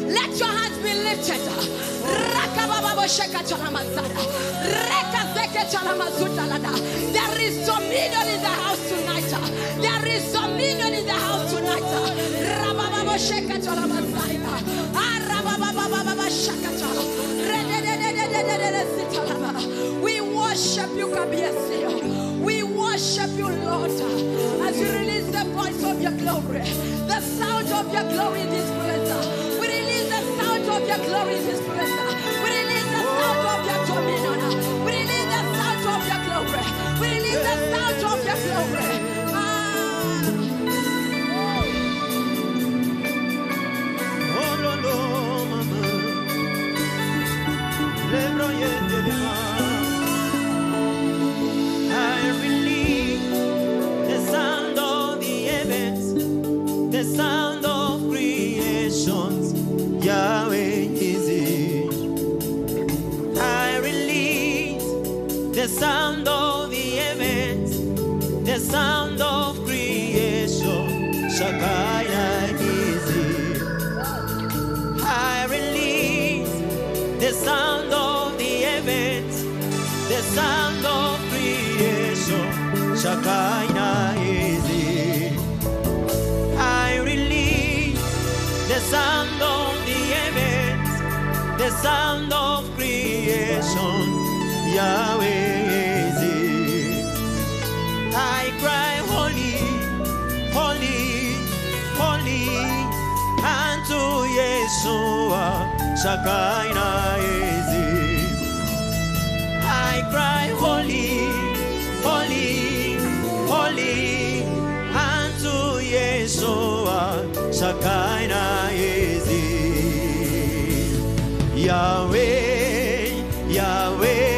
Let your hands be lifted. There is dominion in the house tonight. There is dominion in the house tonight. We worship you, Kabiesi. We worship you, Lord, as you release the voice of your glory, the sound of your glory in this place. We release the sound of your glory in this place. We release the sound of your dominion. We release the sound of your glory. We release the sound of your glory. I release the sound of the heavens, the sound of creations. Yahweh is it. I release the sound of the heavens, the sound of creation. Shakaya is it. I release the sound of the heavens, the sound of creation. Shakaya is it. I release the sound of the heavens, the sound of creation. Yahweh is it. I cry holy, holy, holy unto Yeshua. Shakina is it. I cry holy, holy, holy unto Yeshua. Shakina is it. Yahweh, Yahweh.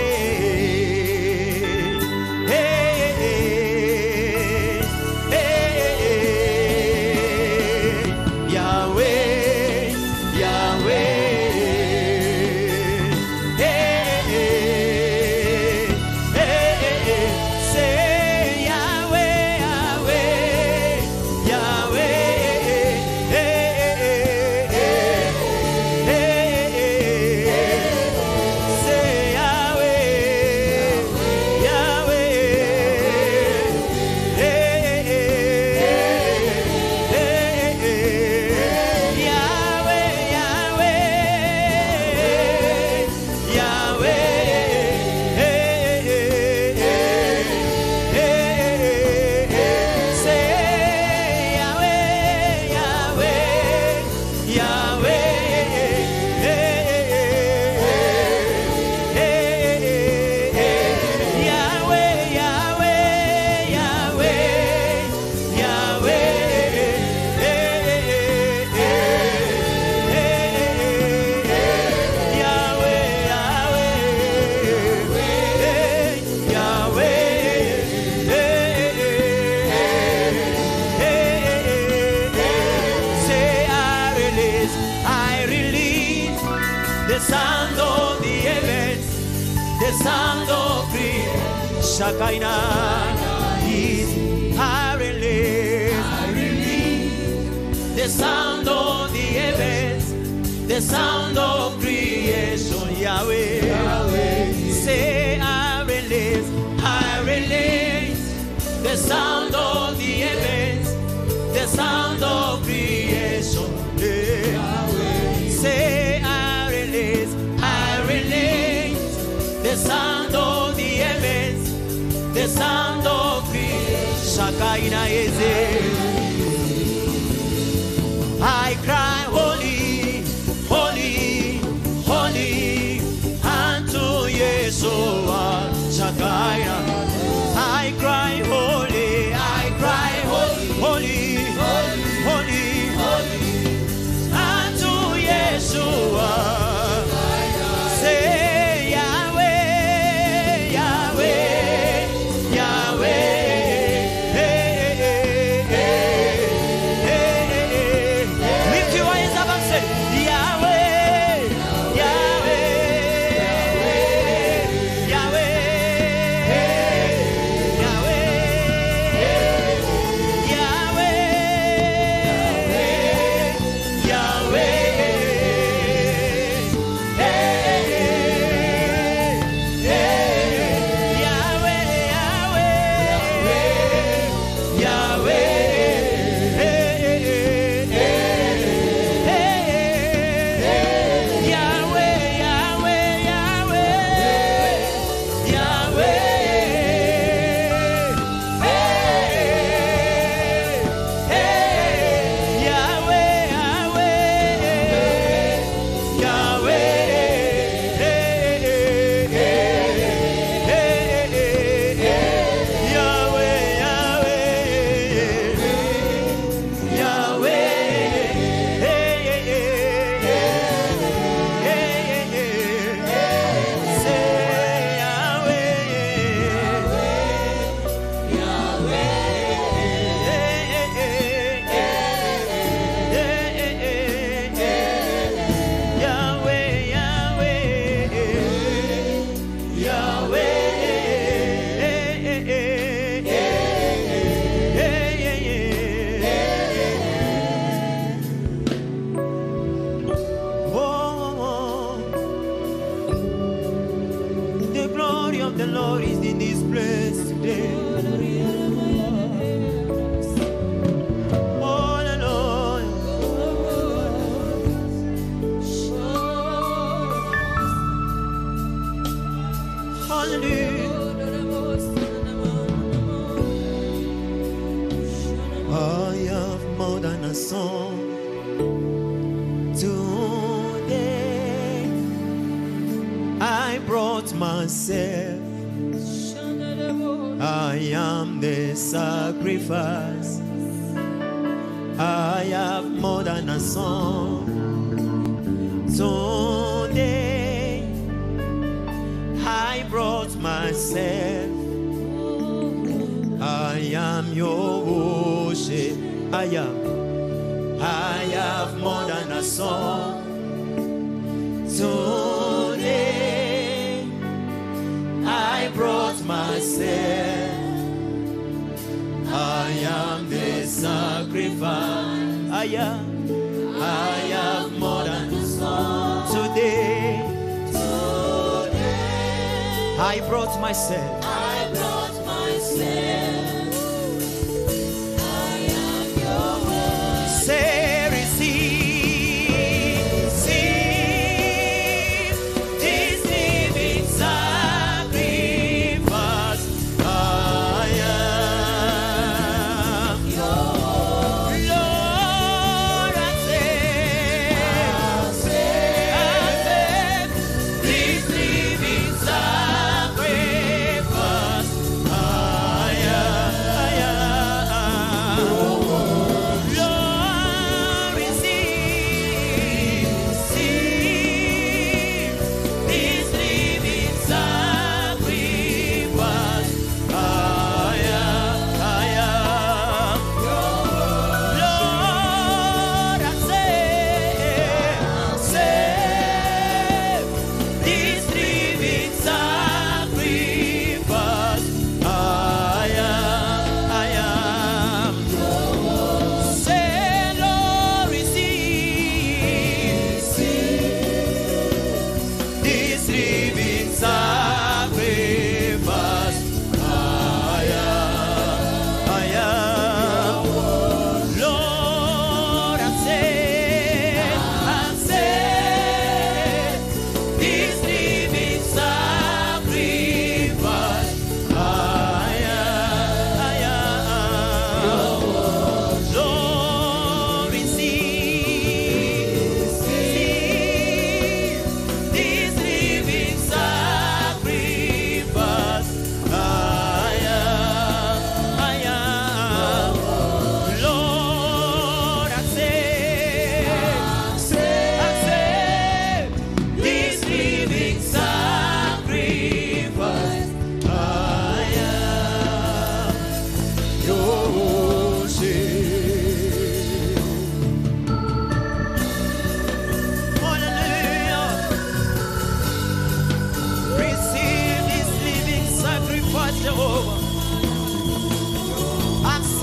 the sound of the heavens, the sound of creation. Say, I release the sound of the heavens, the sound of creation. Shakaina eze. I cry, holy, holy, holy, unto Yeshua. Shakaina. I cry, holy, holy, holy, holy, unto Yeshua. Say, Yahweh, Yahweh, Yahweh. Lift your hands up and say, Yahweh, Yahweh, Yahweh, of the Lord is in this place today. All alone. Hallelujah. I have more than a song today. I brought myself. I am the sacrifice. I have more than a song today. I brought myself. I am your worship. I have more than a song today. I brought myself. I am the sacrifice. I have more than a song today. I brought myself. I brought myself. I am your word. Say, receive, receive this living sacrifice. I am your Lord. Accept this living sacrifice.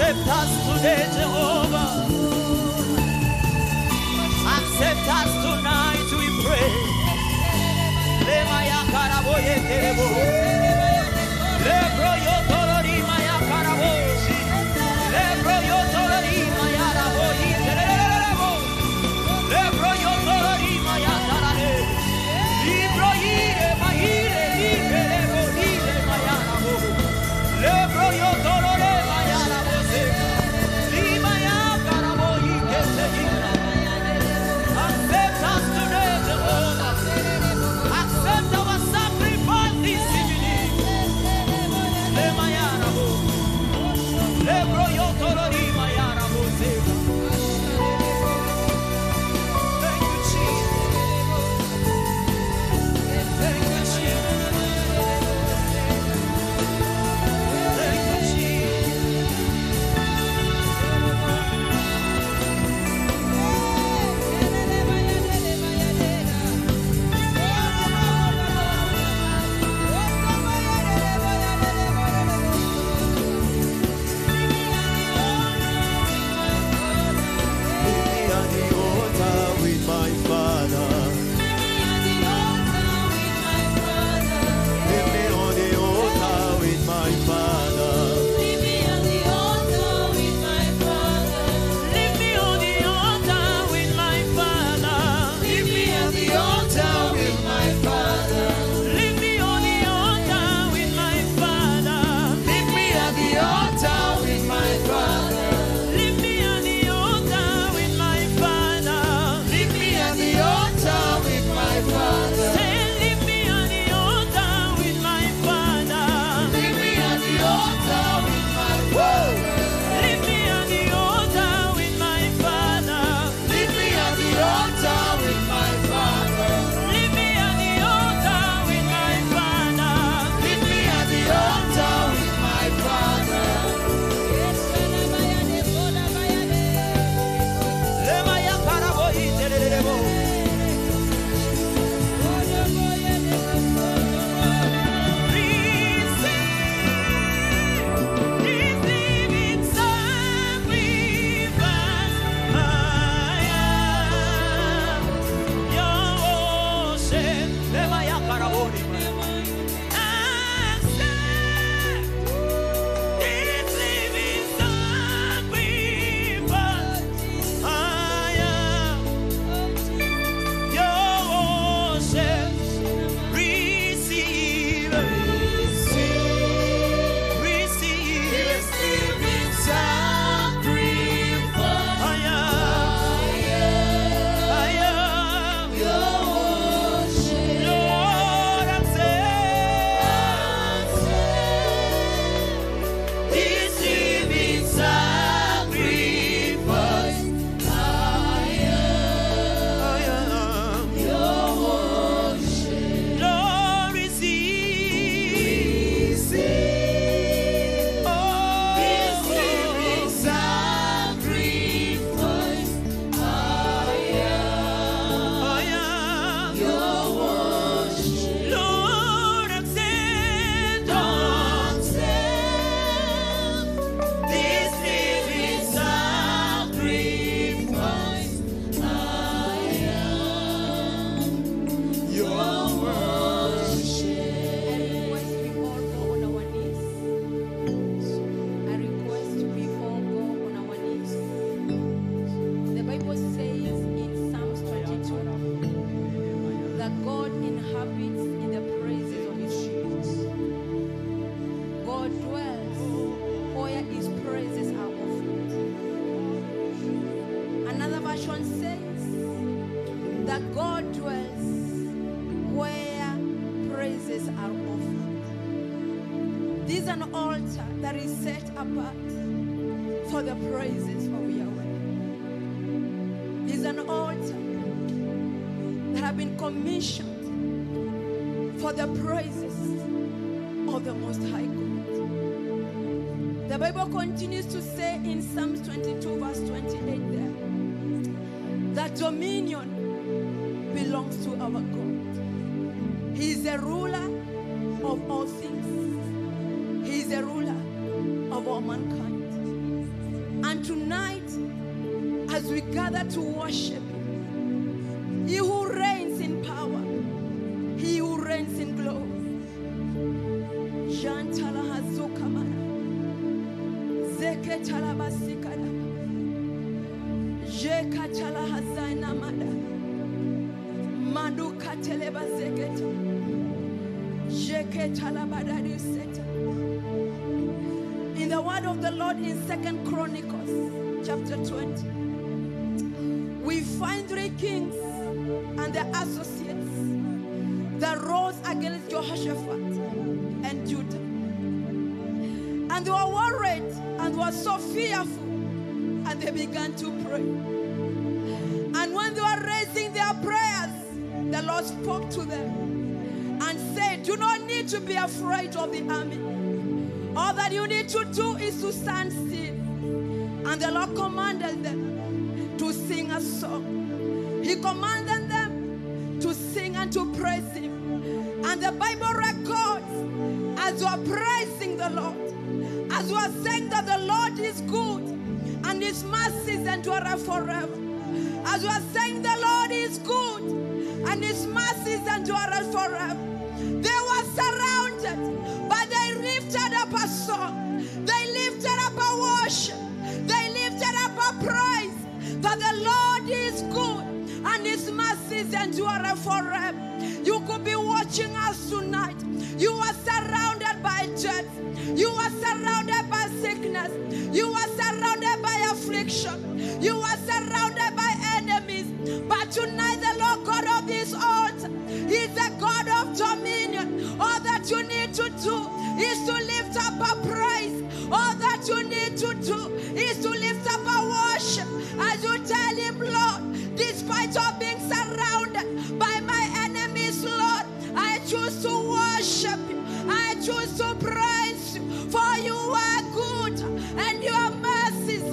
Accept us today, Jehovah. Accept us tonight, we pray. Lemaya karaboye terebo. Lebro yo torori maya karabo. Lebro yo torori maya rabo. Lebro yo torori maya tarare. Libro ire maire ire lebo ire maya rabo. Lebro yo torore maya rabo se. Limaya karabo ike se ira. Accept us today, Jehovah. Accept our sacrifice this evening. Lemaya rabo. Lebro yo torori maya rabo se. Thank you, Jesus. Thank you, Jesus. Thank you, Jesus. Leave me on the altar with my Father. Leave me on the altar with my Father. Leave me on the altar with my Father. Leave me on the altar with my Father. Leave me on the altar with my Father. Leave me on the altar with my Father. Leave me on the altar with my Father. Leave me on the altar with my Father. Leave me on the altar with my Father. Say, leave me on the altar with my Father. Leave me on the altar with my Father. Leave me on the altar with my Father. Leave me on the altar with my Father. Leave me on the altar with my Father. Leave me on the altar with my Father. Lemaya karabo itererebo. Receive sacrifice. I am your worship. Lemaya karabo. Accept this living sacrifice. I am your worship. Receive, receive, living sacrifice. I am your worship. Lord, accept this living sacrifice. I am your worship. Lord, receive, this living sacrifice. I am your worship. Lord, accept this living sacrifice. I am your worship. I request we all go on our knees. The Bible says in Psalms 22 that God inhabits in the praises of his saints. God dwells where his praises are offered. Another version says that God dwells where praises are offered. This is an altar that is set apart for the praises of Yahweh. This is an altar that have been commissioned for the praises of the Most High God. The Bible continues to say in Psalms 22 verse 28 there that dominion belongs to our God. He is the ruler of all things. He is the ruler of all mankind. And tonight, as we gather to worship Him, He who reigns in power, He who reigns in glory. Jantala hazukamana, zeketala basikada, jekatala hazaina mada, maduka teleba zeketa, jeketala badadi seta. In the word of the Lord in 2 Chronicles chapter 20, we find 3 kings and their associates that rose against Jehoshaphat and Judah. And they were worried and were so fearful, and they began to pray. And when they were raising their prayers, the Lord spoke to them and said, "Do not need to be afraid of the army. All that you need to do is to stand still." And the Lord commanded them to sing a song. He commanded them to sing and to praise Him. And the Bible records, as you are praising the Lord, as you are saying that the Lord is good and His mercies endure forever, as you are saying the Lord is good and His mercies endure forever, they were surrounded, but they lifted up a song, they lifted up a worship, they lifted up a praise, that the Lord is good and His mercies endure forever. You could be watching us tonight. You are surrounded by death. You are surrounded by sickness. You are surrounded by affliction. You are surrounded by enemies. But tonight the Lord God of this altar is the God of dominion. All that you need to do is to lift up a praise. All that you need to do is to lift up a worship. As you tell Him, "Lord, despite of being surrounded by my enemies, Lord, I choose to worship You. I choose to praise You. For You are good and Your mercies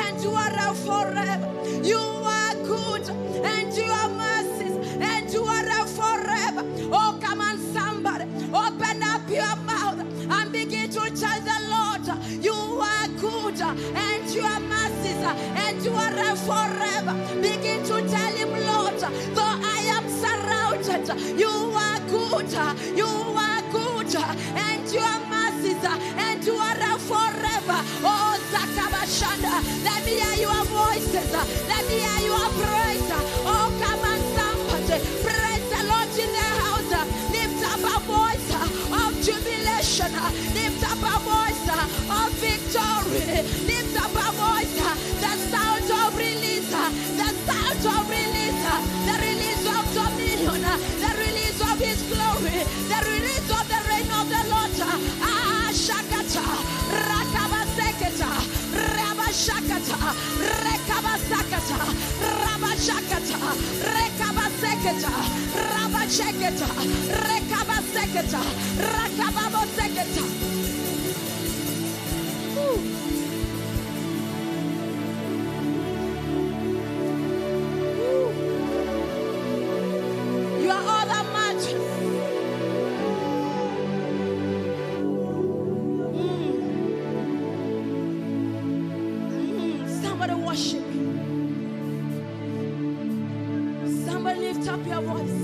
endure forever. You are good and Your mercies endure forever." Oh, come on, somebody, open up your mouth and begin to tell the Lord, "You are good and Your mercies endure forever." Begin to tell Him, "Lord, though I am surrounded, You are good, You are good, and Your mercies endure forever." Oh, Zakabashanda, let me hear your voices, let me hear your praise. Oh, come on, somebody, praise the Lord in the house. Lift up a voice of jubilation, lift up a voice of victory, lift up a voice, the sound of release, the sound of release, the release of dominion, the release of His glory, the release of the reign of the Lord. Ah, Shakata, Rakabaseketa, Rabashakata, Rekabasakata, Rabashakata, Rekabaseketa, Rabashaketa, Rekabaseketa, Rakababoseketa. You are all that matters. Somebody worship Him. Somebody lift up your voice.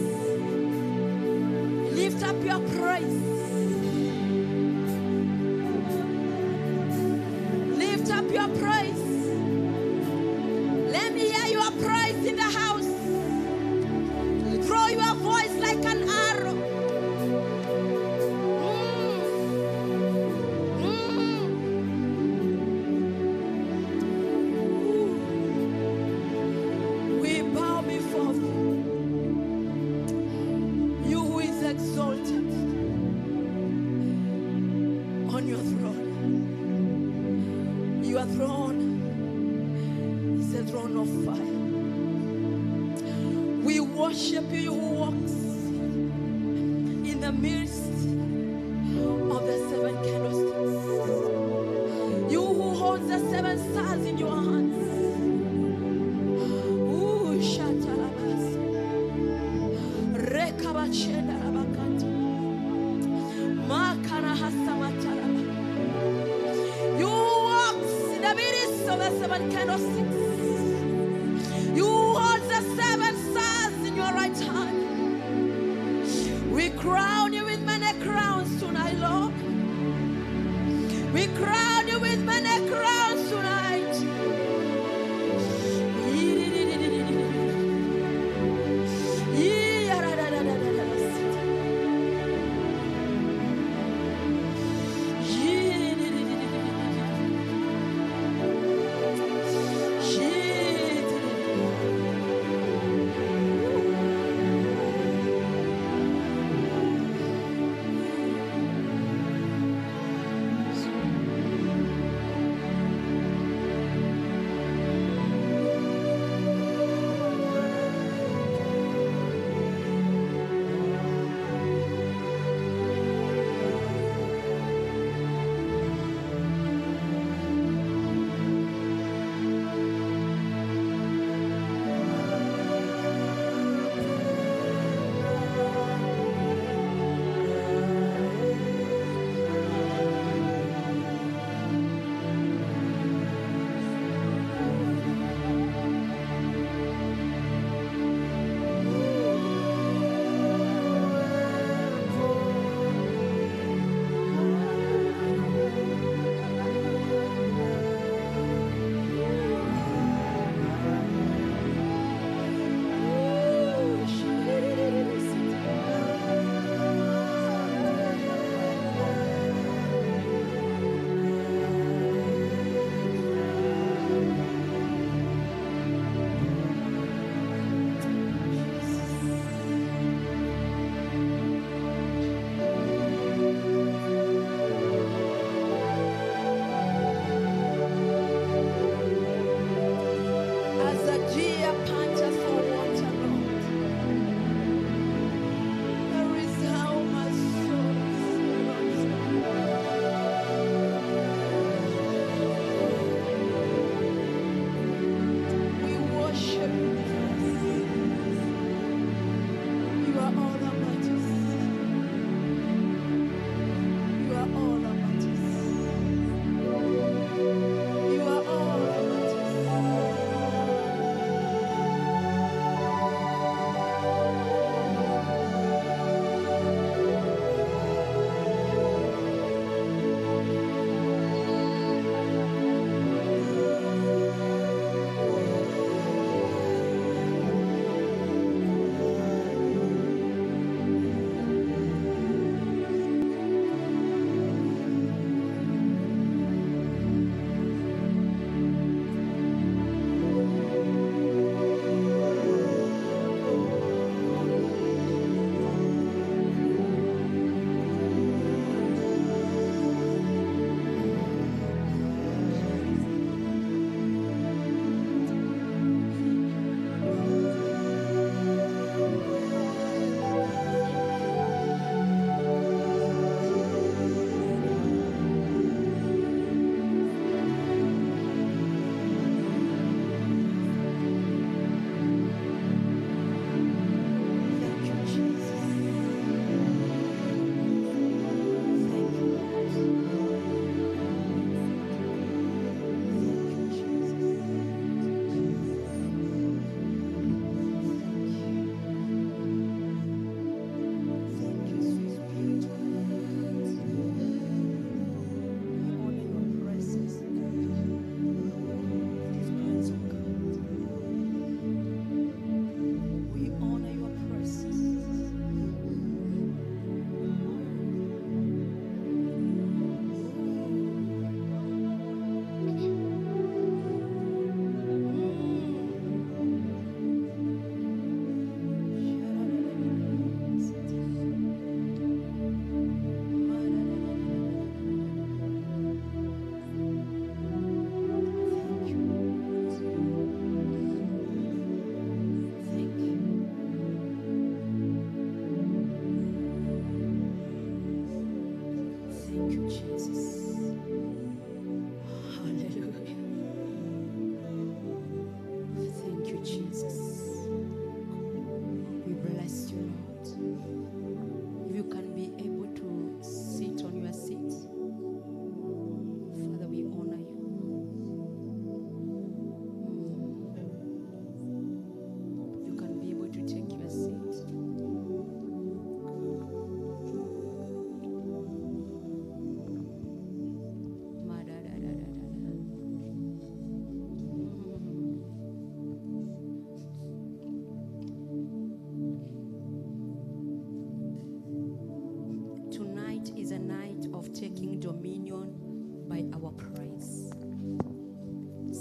Lift up your praise. Lift up your praise. Let me hear your praise in the house. Throw your voice like an arrow. We bow before You, You who is exalted on Your throne. Your throne is a throne of fire. We worship You, You who walks in the midst of the 7 candlesticks. You who holds the 7 stars in Your hands. Ooh, Shatalabas. Rekabachenda Rabakata. Makara Hasamatalaba. You who walks in the midst of the 7 candlesticks. You hold the 7 stars in your right hand. We crown you with many crowns tonight, Lord. We crown you with many crowns tonight.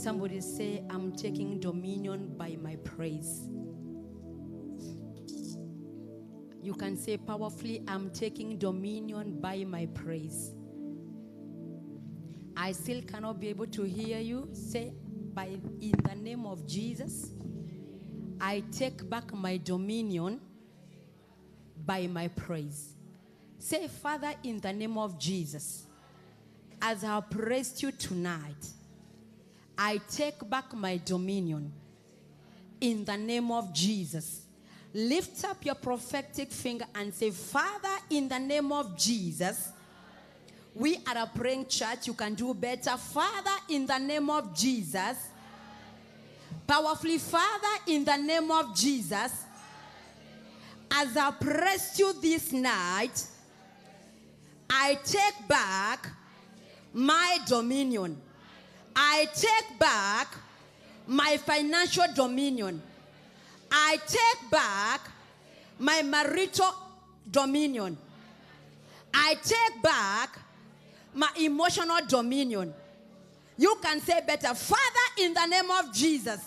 Somebody say, I'm taking dominion by my praise. You can say powerfully, I'm taking dominion by my praise. I still cannot be able to hear you. Say, in the name of Jesus, I take back my dominion by my praise. Say, Father, in the name of Jesus, as I have praised you tonight, I take back my dominion in the name of Jesus. Lift up your prophetic finger and say, Father, in the name of Jesus, we are a praying church. You can do better. Father, in the name of Jesus, powerfully, Father, in the name of Jesus, as I praise you this night, I take back my dominion. I take back my financial dominion. I take back my marital dominion. I take back my emotional dominion. You can say better, Father, in the name of Jesus,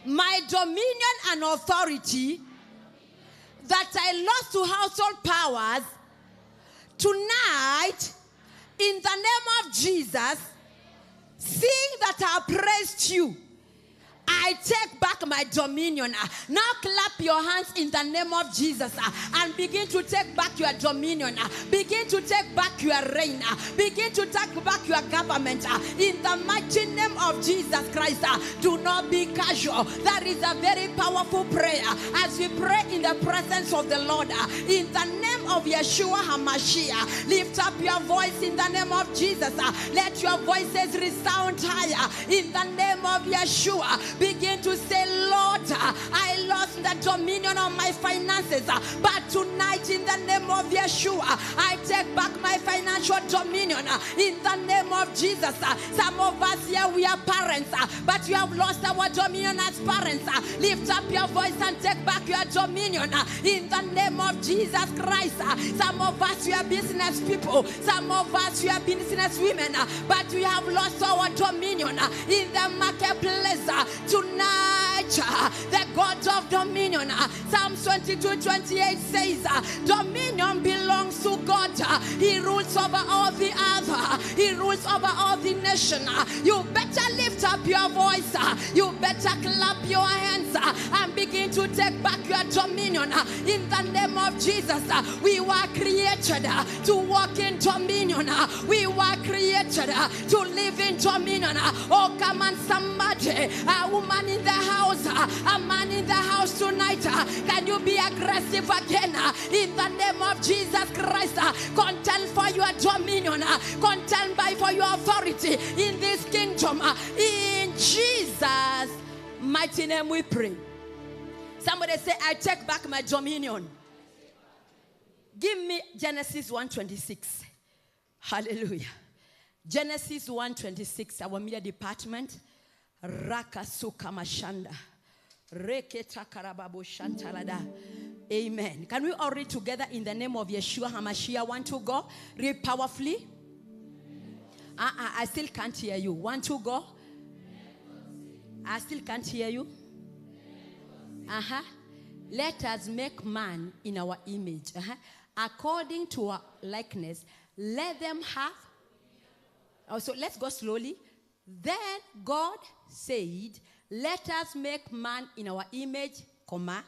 my dominion and authority that I lost to household powers, tonight, in the name of Jesus, seeing that I praised you, I take back my dominion. Now clap your hands in the name of Jesus and begin to take back your dominion. Begin to take back your reign. Begin to take back your government. In the mighty name of Jesus Christ, do not be casual. That is a very powerful prayer. As we pray in the presence of the Lord, in the name of Yeshua HaMashiach, lift up your voice in the name of Jesus. Let your voices resound higher. In the name of Yeshua, begin to say, Lord, I lost the dominion of my finances, but tonight in the name of Yeshua, I take back my financial dominion in the name of Jesus. Some of us here, we are parents, but you have lost our dominion as parents. Lift up your voice and take back your dominion in the name of Jesus Christ. Some of us, we are business people. Some of us, we are business women, but we have lost our dominion in the marketplace. Tonight, the God of dominion, Psalm 22:28 says, dominion belongs to God. He rules over all the earth. He rules over all the nation. You better lift up your voice. You better clap your hands and begin to take back your dominion in the name of Jesus. We were created to walk in dominion. We were created to live in dominion. Oh, come on, somebody. A woman in the house, a man in the house tonight. Can you be aggressive again in the name of Jesus Christ? Contend for your dominion. Contend for your authority in this kingdom. In Jesus' mighty name we pray. Somebody say, I take back my dominion. Give me Genesis 1:26. Hallelujah. Genesis 1:26, our media department. Rakasuka mashanda. Reketa karababo shantalada. Amen. Can we all read together in the name of Yeshua HaMashiach? Want to go? Read powerfully. I still can't hear you. Want to go? I still can't hear you. Let us make man in our image. According to our likeness. Let them have. Also, let's go slowly. Then God said, let us make man in our image, comma,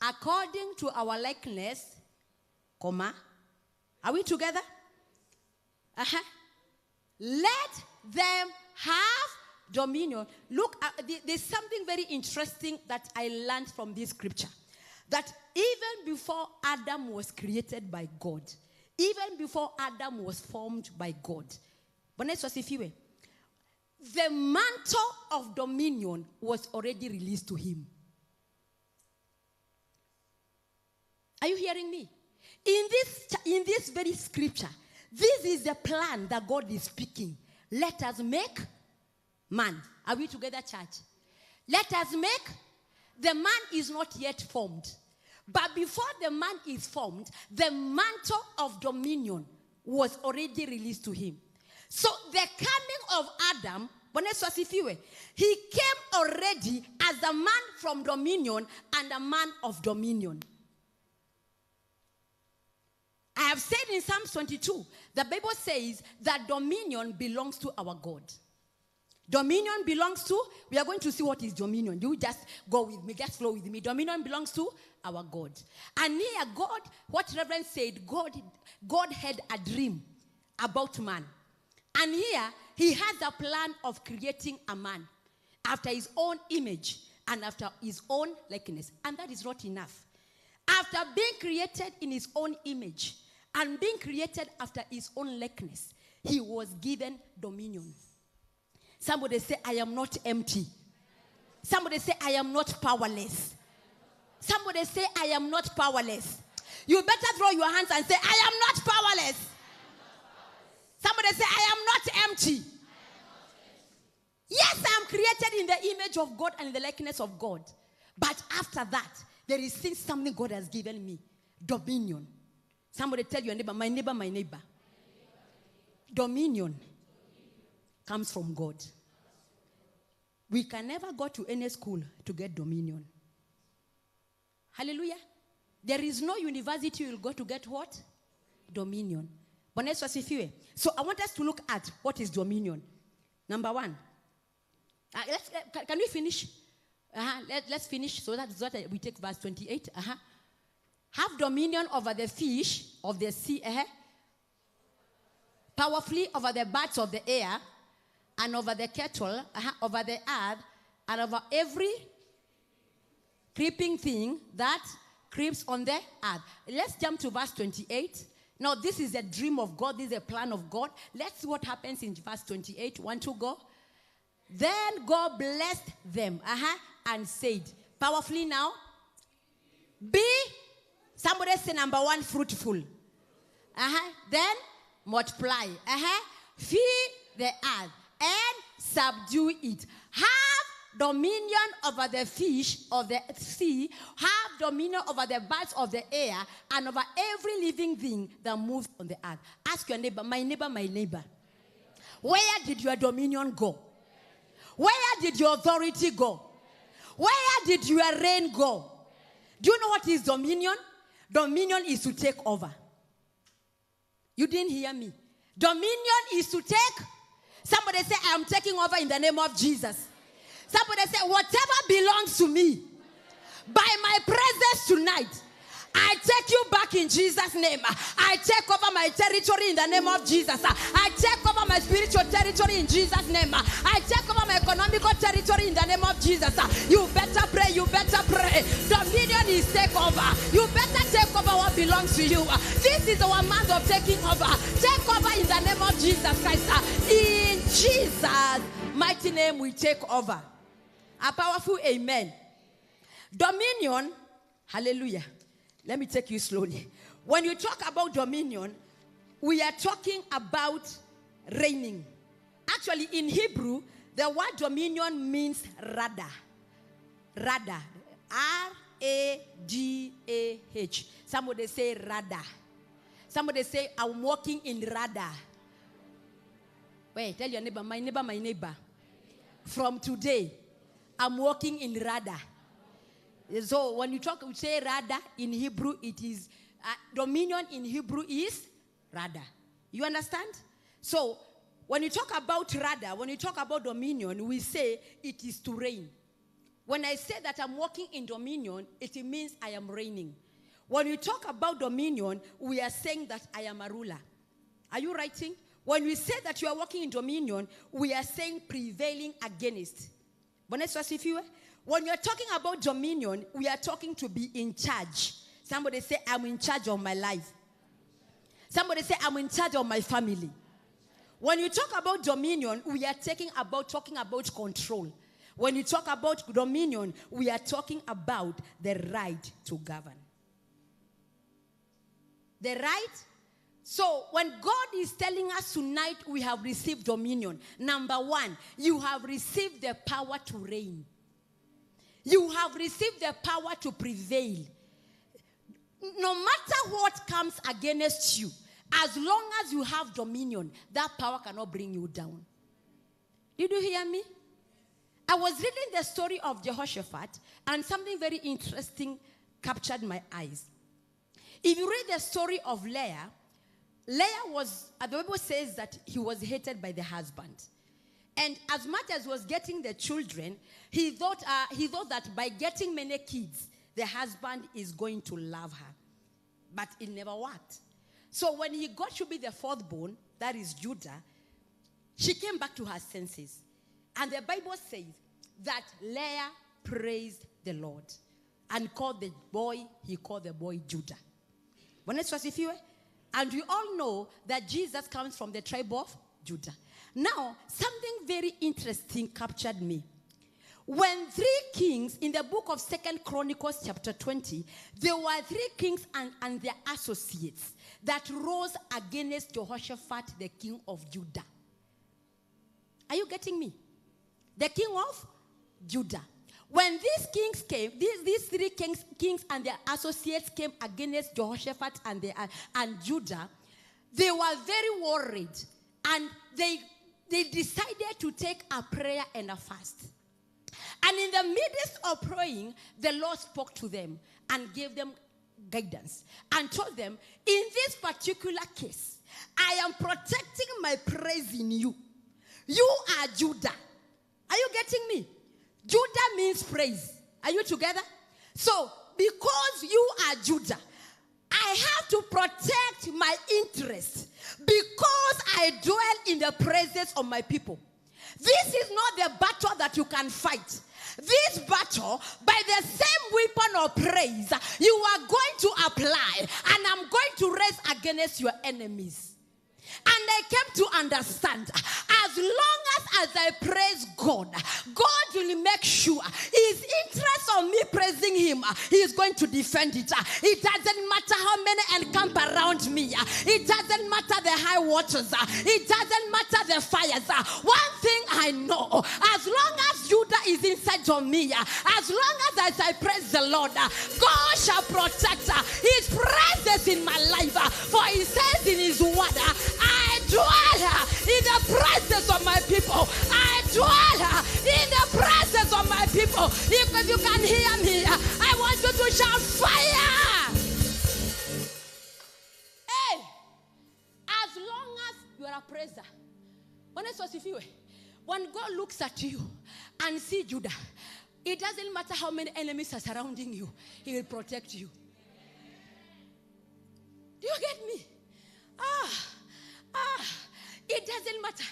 according to our likeness, comma. Are we together? Let them have dominion. Look, there's something very interesting that I learned from this scripture. That even before Adam was created by God, even before Adam was formed by God, the mantle of dominion was already released to him. Are you hearing me? In this very scripture, this is the plan that God is speaking. Let us make man. Are we together, church? Let us make. The man is not yet formed. But before the man is formed, the mantle of dominion was already released to him. So the coming of Adam, he came already as a man from dominion and a man of dominion. I have said in Psalm 22, the Bible says that dominion belongs to our God. Dominion belongs to, we are going to see what is dominion. You just go with me, just flow with me. Dominion belongs to our God. And here God, what Reverend said, God had a dream about man. And here he has a plan of creating a man after his own image and after his own likeness. And that is not enough. After being created in his own image and being created after his own likeness, he was given dominion. Somebody say, I am not empty. Somebody say, I am not powerless. Somebody say, I am not powerless. You better throw your hands and say, I am not powerless. Somebody say, I am not empty. Yes, I am created in the image of God and in the likeness of God. But after that, there is still something God has given me. Dominion. Somebody tell your neighbor, my neighbor, my neighbor. Dominion comes from God. We can never go to any school to get dominion. Hallelujah. There is no university you will go to get what? Dominion. So I want us to look at what is dominion. Number one. Can we finish? Let's finish so that's what we take verse 28. Have dominion over the fish of the sea. Powerfully over the birds of the air and over the cattle, over the earth, and over every creeping thing that creeps on the earth. Let's jump to verse 28. Now, this is a dream of God. This is a plan of God. Let's see what happens in verse 28. 1, 2, go. Then God blessed them and said, powerfully now, be, somebody say number one, fruitful. Then multiply. Feed the earth and subdue it. Have dominion over the fish of the sea. Have dominion over the birds of the air and over every living thing that moves on the earth. Ask your neighbor, my neighbor, my neighbor. Where did your dominion go? Where did your authority go? Where did your reign go? Do you know what is dominion? Dominion is to take over. You didn't hear me. Dominion is to take. Somebody say, I am taking over in the name of Jesus. Somebody say, whatever belongs to me, by my presence tonight, I take you back in Jesus' name. I take over my territory in the name of Jesus. I take over my spiritual territory in Jesus' name. I take over my economical territory in the name of Jesus. You better pray, you better pray. Dominion is take over. You better take over what belongs to you. This is our month of taking over. Take over in the name of Jesus Christ. In Jesus' mighty name we take over. A powerful amen. Dominion, hallelujah. Let me take you slowly. When you talk about dominion, we are talking about reigning. Actually, in Hebrew, the word dominion means rada. Rada. R-A-D-A-H. Somebody say rada. Somebody say, I'm walking in rada. Wait, tell your neighbor, my neighbor, my neighbor. From today, I'm walking in rada. So when you say rada in Hebrew, it is dominion in Hebrew is rada. You understand? So when you talk about rada, when you talk about dominion, we say it is to reign. When I say that I'm walking in dominion, it means I am reigning. When we talk about dominion, we are saying that I am a ruler. Are you writing? When we say that you are walking in dominion, we are saying prevailing against. When you're talking about dominion, we are talking to be in charge. Somebody say, I'm in charge of my life. Somebody say, I'm in charge of my family. When you talk about dominion, we are talking about control. When you talk about dominion, we are talking about the right to govern. The right? So when God is telling us tonight we have received dominion, number one, you have received the power to reign. You have received the power to prevail. No matter what comes against you, As long as you have dominion, that power cannot bring you down. Did you hear me? I was reading the story of Jehoshaphat, and something very interesting captured my eyes. If you read the story of Leah was, the Bible says that he was hated by the husband. And as much as was getting the children, he thought that by getting many kids, the husband is going to love her. But it never worked. So when he got to be the fourth born, that is Judah, she came back to her senses. And the Bible says that Leah praised the Lord and called the boy Judah. And we all know that Jesus comes from the tribe of Judah. Now, something very interesting captured me. When 3 kings, in the book of 2 Chronicles chapter 20, there were 3 kings and their associates that rose against Jehoshaphat, the king of Judah. Are you getting me? The king of Judah. When these kings came, these 3 kings and their associates came against Jehoshaphat and Judah, they were very worried. And they decided to take a prayer and a fast. And in the midst of praying, the Lord spoke to them and gave them guidance and told them, in this particular case, I am protecting my praise in you. You are Judah. Are you getting me? Judah means praise. Are you together? So, because you are Judah, I have to protect my interest because I dwell in the presence of my people. This is not the battle that you can fight. This battle, by the same weapon of praise, you are going to apply, and I'm going to raise against your enemies. And I came to understand, as long as I praise God, God will make sure his interest on me praising him, he is going to defend it. It doesn't matter how many encamp around me. It doesn't matter the high waters. It doesn't matter the fires. One thing I know, as long as Judah is inside of me, as long as I praise the Lord, God shall protect his presence in my life. For he says in his word, I dwell in the presence of my people. I dwell in the presence of my people. If you can hear me, I want you to shout fire. Hey, as long as you are a praiser, when God looks at you and see Judah, it doesn't matter how many enemies are surrounding you, he will protect you. Do you get me? It doesn't matter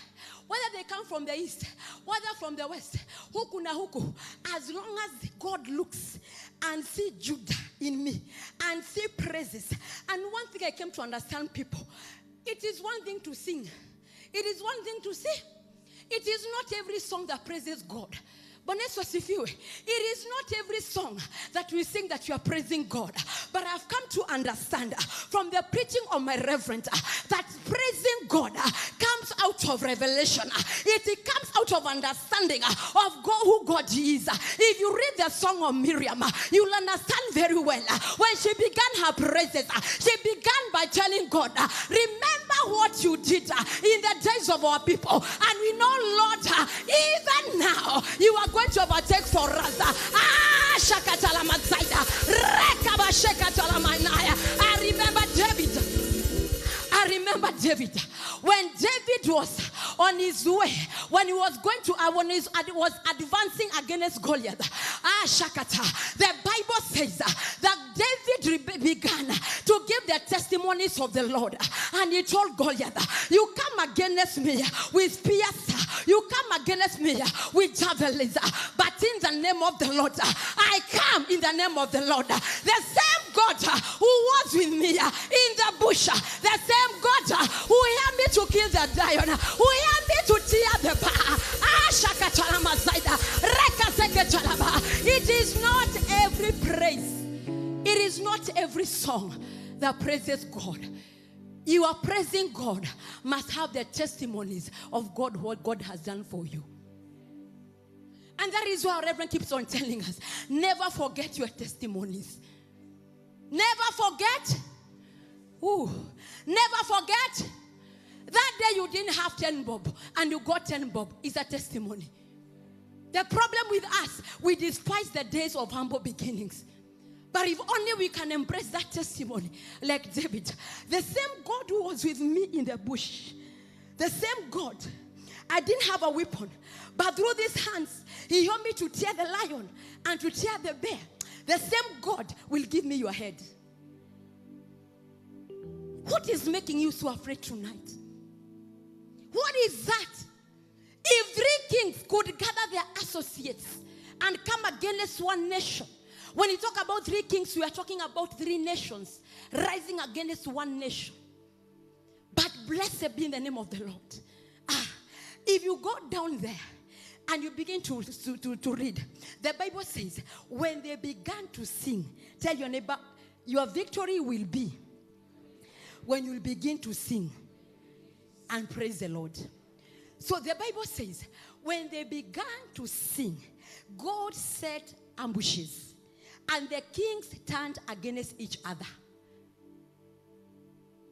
whether they come from the east, whether from the west, huku na huku. As long as God looks and see Judah in me and see praises. And one thing I came to understand, people, it is one thing to sing. It is one thing to sing. It is not every song that praises God. But it is not every song that we sing that you are praising God. But I've come to understand from the preaching of my reverend that praising God comes out of revelation. It comes out of understanding of God, who God is. If you read the song of Miriam, you'll understand very well. When she began her praises, she began by telling God, remember what you did in the days of our people. And we know, Lord, even now, you are going to overtake for us. I remember David. When David was on his way, when he was going to, when he was advancing against Goliath, the Bible says that David began to give the testimonies of the Lord. And he told Goliath, you come against me with spears, you come against me with javelins, but in the name of the Lord, I come in the name of the Lord. The same God who was with me in the bush, the same God who helped me to kill the lion, who helped me to tear the bar. It is not every praise, it is not every song that praises God. You are praising God must have the testimonies of God, what God has done for you. And that is why our Reverend keeps on telling us, never forget your testimonies. Never forget. Never forget that day you didn't have 10 bob and you got 10 bob is a testimony. The problem with us, we despise the days of humble beginnings. But if only we can embrace that testimony like David. The same God who was with me in the bush, the same God, I didn't have a weapon, but through these hands, he helped me to tear the lion and to tear the bear. The same God will give me your head. What is making you so afraid tonight? What is that? If 3 kings could gather their associates and come against one nation, when you talk about 3 kings, we are talking about 3 nations rising against one nation. But blessed be the name of the Lord. If you go down there and you begin to read, the Bible says, when they began to sing, tell your neighbor, your victory will be when you begin to sing and praise the Lord. So the Bible says, when they began to sing, God set ambushes, and the kings turned against each other.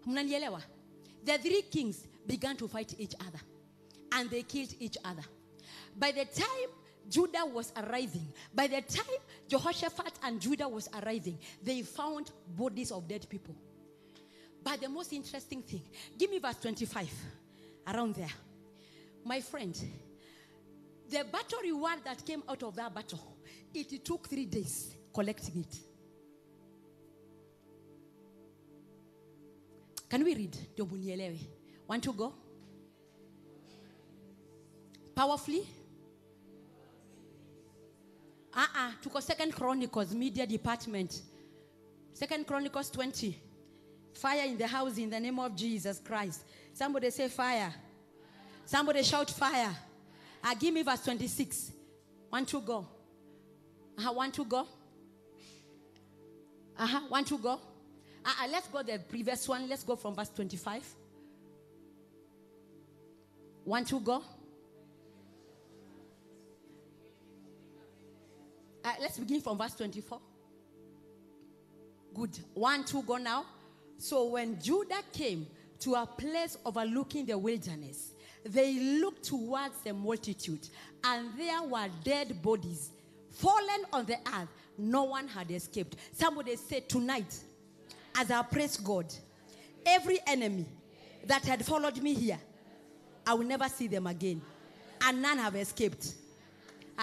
The 3 kings began to fight each other, and they killed each other. By the time Judah was arriving, by the time Jehoshaphat and Judah was arriving, they found bodies of dead people. But the most interesting thing, give me verse 25, around there. My friend, the battle reward that came out of that battle, it took 3 days collecting it. Can we read? Want to go? Powerfully? To go 2 Chronicles, media department. 2 Chronicles 20. Fire in the house in the name of Jesus Christ. Somebody say fire. Somebody shout fire. Give me verse 26. Want to go? Want to go? Want to go? Let's go the previous one. Let's go from verse 25. Want to go? Let's begin from verse 24. Good. 1, 2, go now. So when Judah came to a place overlooking the wilderness, they looked towards the multitude, and there were dead bodies fallen on the earth. No one had escaped. Somebody said, tonight, as I praise God, every enemy that had followed me here, I will never see them again. And none have escaped.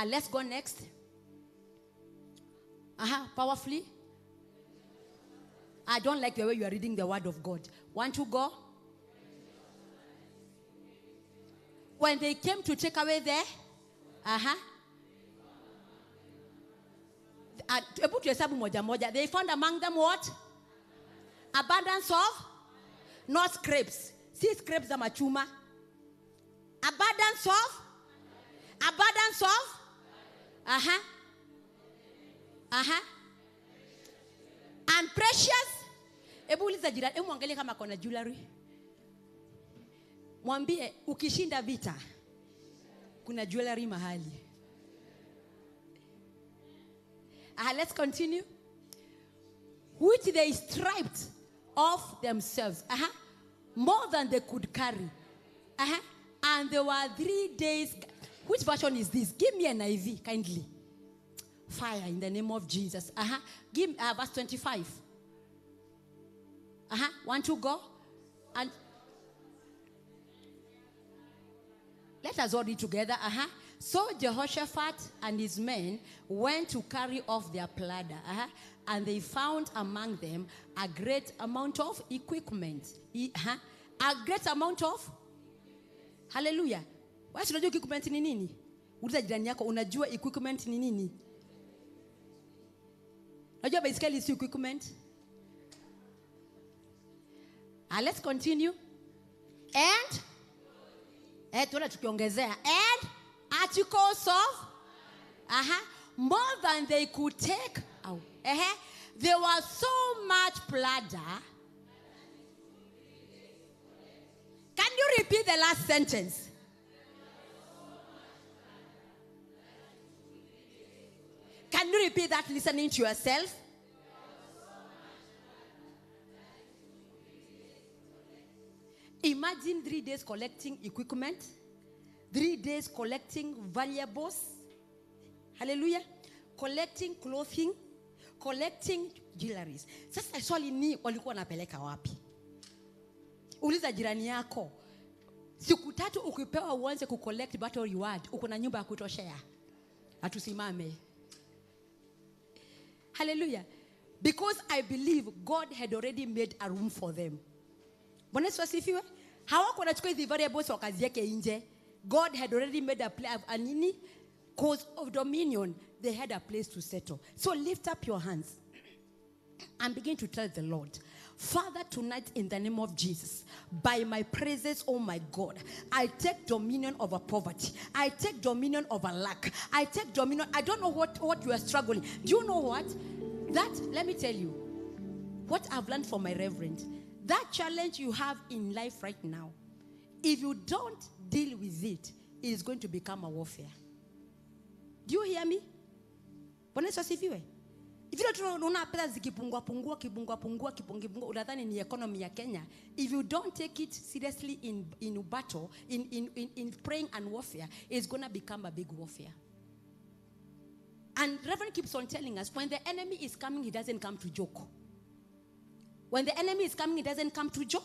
Let's go next. Powerfully. I don't like the way you are reading the word of God. Want to go? When they came to take away there, they found among them what? Abundance of? Not scrapes. See scrapes are machuma. Abundance of? Abundance of? And precious. Mwangalie kama kona jewelry. Mwambie ukishinda vita kuna jewelry mahali. Let's continue. Which they stripped off themselves. More than they could carry. And there were 3 days. Which version is this? Give me an IV, kindly. Fire in the name of Jesus. Give verse 25. Want to go? And let us all read together. So Jehoshaphat and his men went to carry off their plunder. And they found among them a great amount of equipment. A great amount of? Hallelujah. Why should unajua equipment ni nini? Uliza jirani yako, unajua equipment ni nini? Unajua basically is equipment? Let's continue. And articles of more than they could take out. There was so much plunder. Can you repeat the last sentence? Can you repeat that listening to yourself? Imagine 3 days collecting equipment, 3 days collecting valuables. Hallelujah. Collecting clothing, collecting jewelries. Sasa swali ni walikuwa napeleka wapi? Uliza jirani yako. Siku 3 ukipewa uanze kucollect battle reward, uko na nyumba ya kutoshea. Atusimame. Hallelujah. Because I believe God had already made a room for them. Bwana Yesu asifiwe. Hawako wanachukua hizi variables wakaziweke nje. God had already made a place of anini cause of dominion. They had a place to settle. So lift up your hands and begin to tell the Lord, Father, tonight in the name of Jesus, by my presence, oh my God, I take dominion over poverty. I take dominion over lack. I take dominion. I don't know what you are struggling. Do you know what? That, let me tell you, what I've learned from my reverend, that challenge you have in life right now, if you don't deal with it, it is going to become a warfare. Do you hear me? Bwana Yesu asifiwe. If you don't know pesa zikipungua unadhani ni economy ya Kenya. If you don't take it seriously in battle, in praying and warfare, it's going to become a big warfare. And Reverend keeps on telling us, when the enemy is coming, he doesn't come to joke. When the enemy is coming, he doesn't come to joke.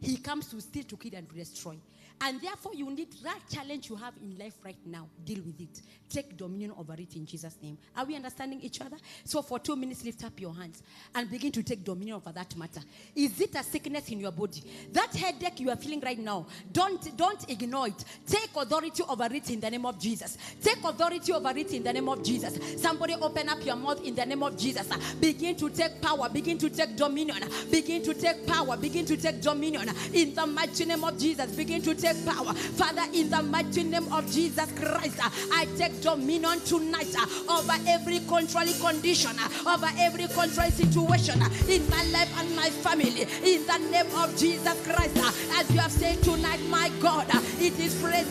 He comes to steal, to kill, and to destroy. And therefore, you need that challenge you have in life right now. Deal with it. Take dominion over it in Jesus' name. Are we understanding each other? So for 2 minutes, lift up your hands and begin to take dominion over that matter. Is it a sickness in your body? That headache you are feeling right now, don't ignore it. Take authority over it in the name of Jesus. Take authority over it in the name of Jesus. Somebody open up your mouth in the name of Jesus. Begin to take power. Begin to take dominion. Begin to take power. Begin to take dominion. In the mighty name of Jesus, begin to take power. Father, in the mighty name of Jesus Christ, I take dominion tonight over every contrary condition, over every contrary situation in my life and my family. In the name of Jesus Christ, as you have said tonight, my God, it is praise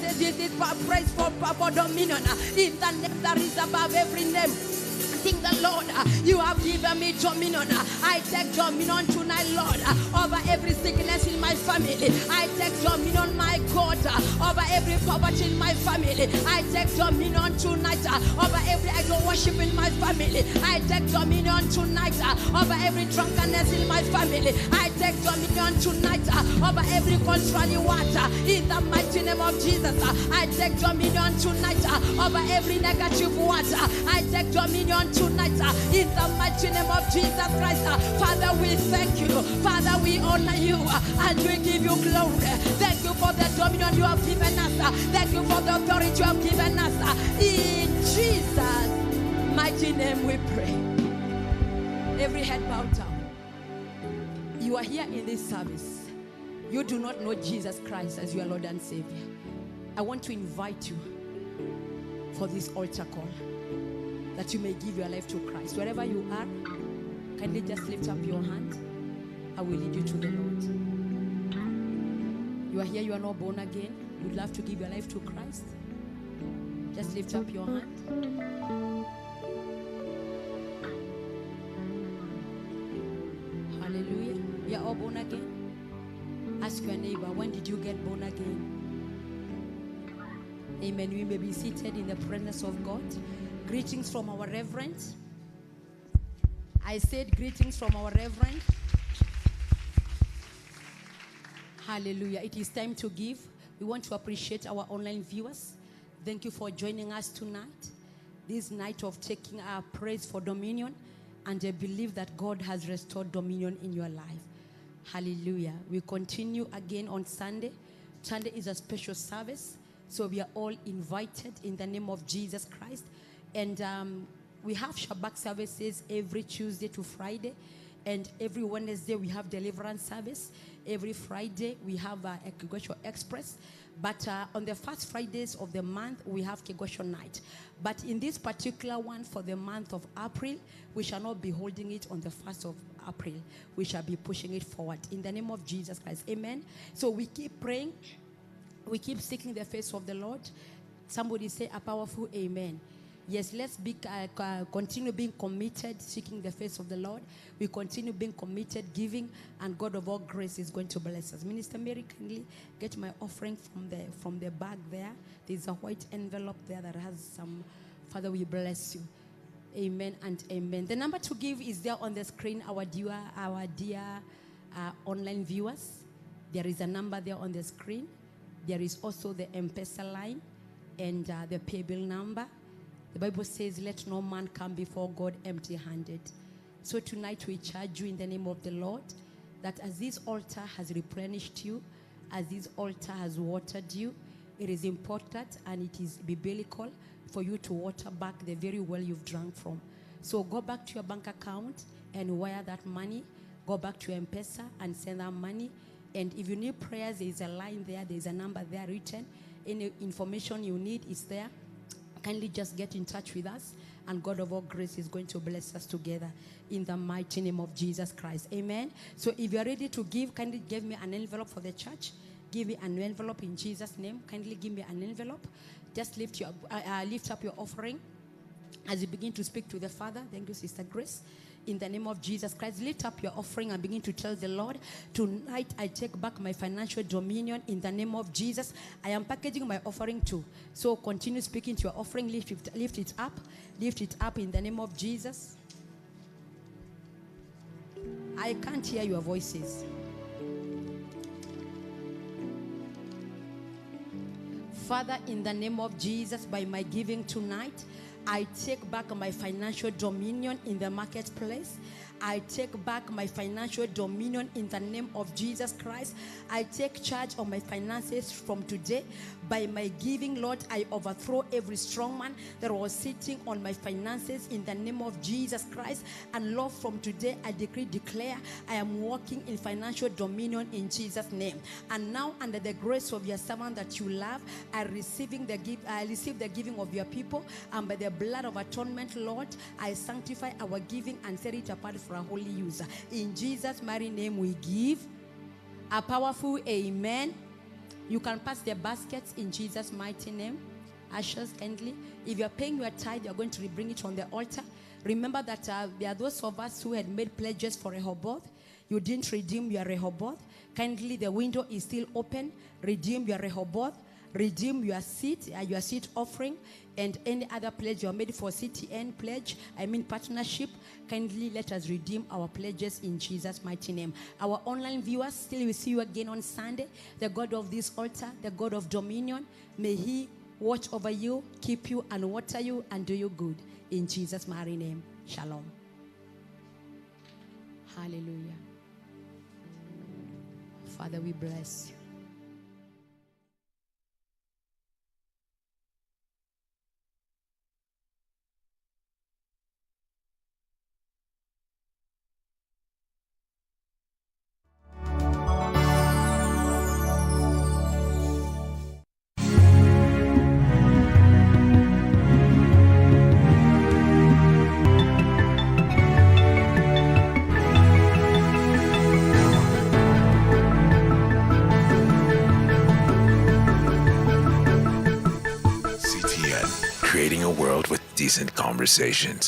for dominion in the name that is above every name. Thank the Lord, you have given me dominion. I take dominion tonight, Lord, over every sickness in my family. I take dominion, my God, over every poverty in my family. I take dominion tonight over every idol worship in my family. I take dominion tonight over every drunkenness in my family. I take dominion tonight over every contrary water. In the mighty name of Jesus, I take dominion tonight over every negative water. I take dominion tonight in the mighty name of Jesus Christ. Father, we thank you. Father, we honor you and we give you glory. Thank you for the dominion you have given us. Thank you for the authority you have given us. In Jesus' mighty name we pray. Every head bowed down. You are here in this service. You do not know Jesus Christ as your Lord and Savior. I want to invite you for this altar call, that you may give your life to Christ. Wherever you are, kindly just lift up your hand. I will lead you to the Lord. You are here, you are not born again. You'd love to give your life to Christ. Just lift up your hand. Hallelujah. We are all born again. Ask your neighbor, when did you get born again? Amen. We may be seated in the presence of God. Greetings from our Reverend. I said greetings from our Reverend. Hallelujah. It is time to give. We want to appreciate our online viewers. Thank you for joining us tonight. This night of taking our praise for dominion. And I believe that God has restored dominion in your life. Hallelujah. We continue again on Sunday. Sunday is a special service. So we are all invited in the name of Jesus Christ. And we have Shabbat services every Tuesday to Friday. And every Wednesday we have deliverance service. Every Friday we have a Kigooco Express. But on the first Fridays of the month, we have Kigooco Night. But in this particular one for the month of April, we shall not be holding it on the 1st of April. We shall be pushing it forward in the name of Jesus Christ. Amen. So we keep praying. We keep seeking the face of the Lord. Somebody say a powerful amen. Yes, let's continue being committed, seeking the face of the Lord. We continue being committed, giving, and God of all grace is going to bless us. Minister Mary, kindly get my offering from the bag there. There's a white envelope there that has some. Father, we bless you. Amen and amen. The number to give is there on the screen, our dear online viewers. There is a number there on the screen. There is also the M-Pesa line and the pay bill number. The Bible says, let no man come before God empty-handed. So tonight we charge you in the name of the Lord that as this altar has replenished you, as this altar has watered you, it is important and it is biblical for you to water back the very well you've drunk from. So go back to your bank account and wire that money. Go back to your M-Pesa and send that money. And if you need prayers, there is a line there. There is a number there written. Any information you need is there. Kindly just get in touch with us, and God of all grace is going to bless us together in the mighty name of Jesus Christ. Amen. So if you are ready to give, kindly give me an envelope for the church. Give me an envelope in Jesus' name. Kindly give me an envelope. Just lift up your offering as you begin to speak to the Father. Thank you, Sister Grace. In the name of Jesus Christ, lift up your offering and begin to tell the Lord, tonight I take back my financial dominion in the name of Jesus. I am packaging my offering too. So continue speaking to your offering. Lift it up. Lift it up in the name of Jesus. I can't hear your voices. Father, in the name of Jesus, by my giving tonight, I take back my financial dominion in the marketplace. I take back my financial dominion in the name of Jesus Christ. I take charge of my finances from today. By my giving, Lord, I overthrow every strong man that was sitting on my finances in the name of Jesus Christ. And Lord, from today, I declare I am walking in financial dominion in Jesus' name. And now, under the grace of your servant that you love, I receive the giving of your people. And by the blood of atonement, Lord, I sanctify our giving and set it apart for a holy use. In Jesus' mighty name we give a powerful amen. You can pass the baskets in Jesus' mighty name. Ushers, kindly. If you're paying your tithe, you're going to bring it on the altar. Remember that there are those of us who had made pledges for Rehoboth. You didn't redeem your Rehoboth. Kindly, the window is still open. Redeem your Rehoboth. Redeem your seat offering, and any other pledge you are made for CTN pledge, partnership. Kindly let us redeem our pledges in Jesus' mighty name. Our online viewers, still we see you again on Sunday. The God of this altar, the God of dominion, may He watch over you, keep you, and water you, and do you good. In Jesus' mighty name. Shalom. Hallelujah. Father, we bless you. Creating a world with decent conversations.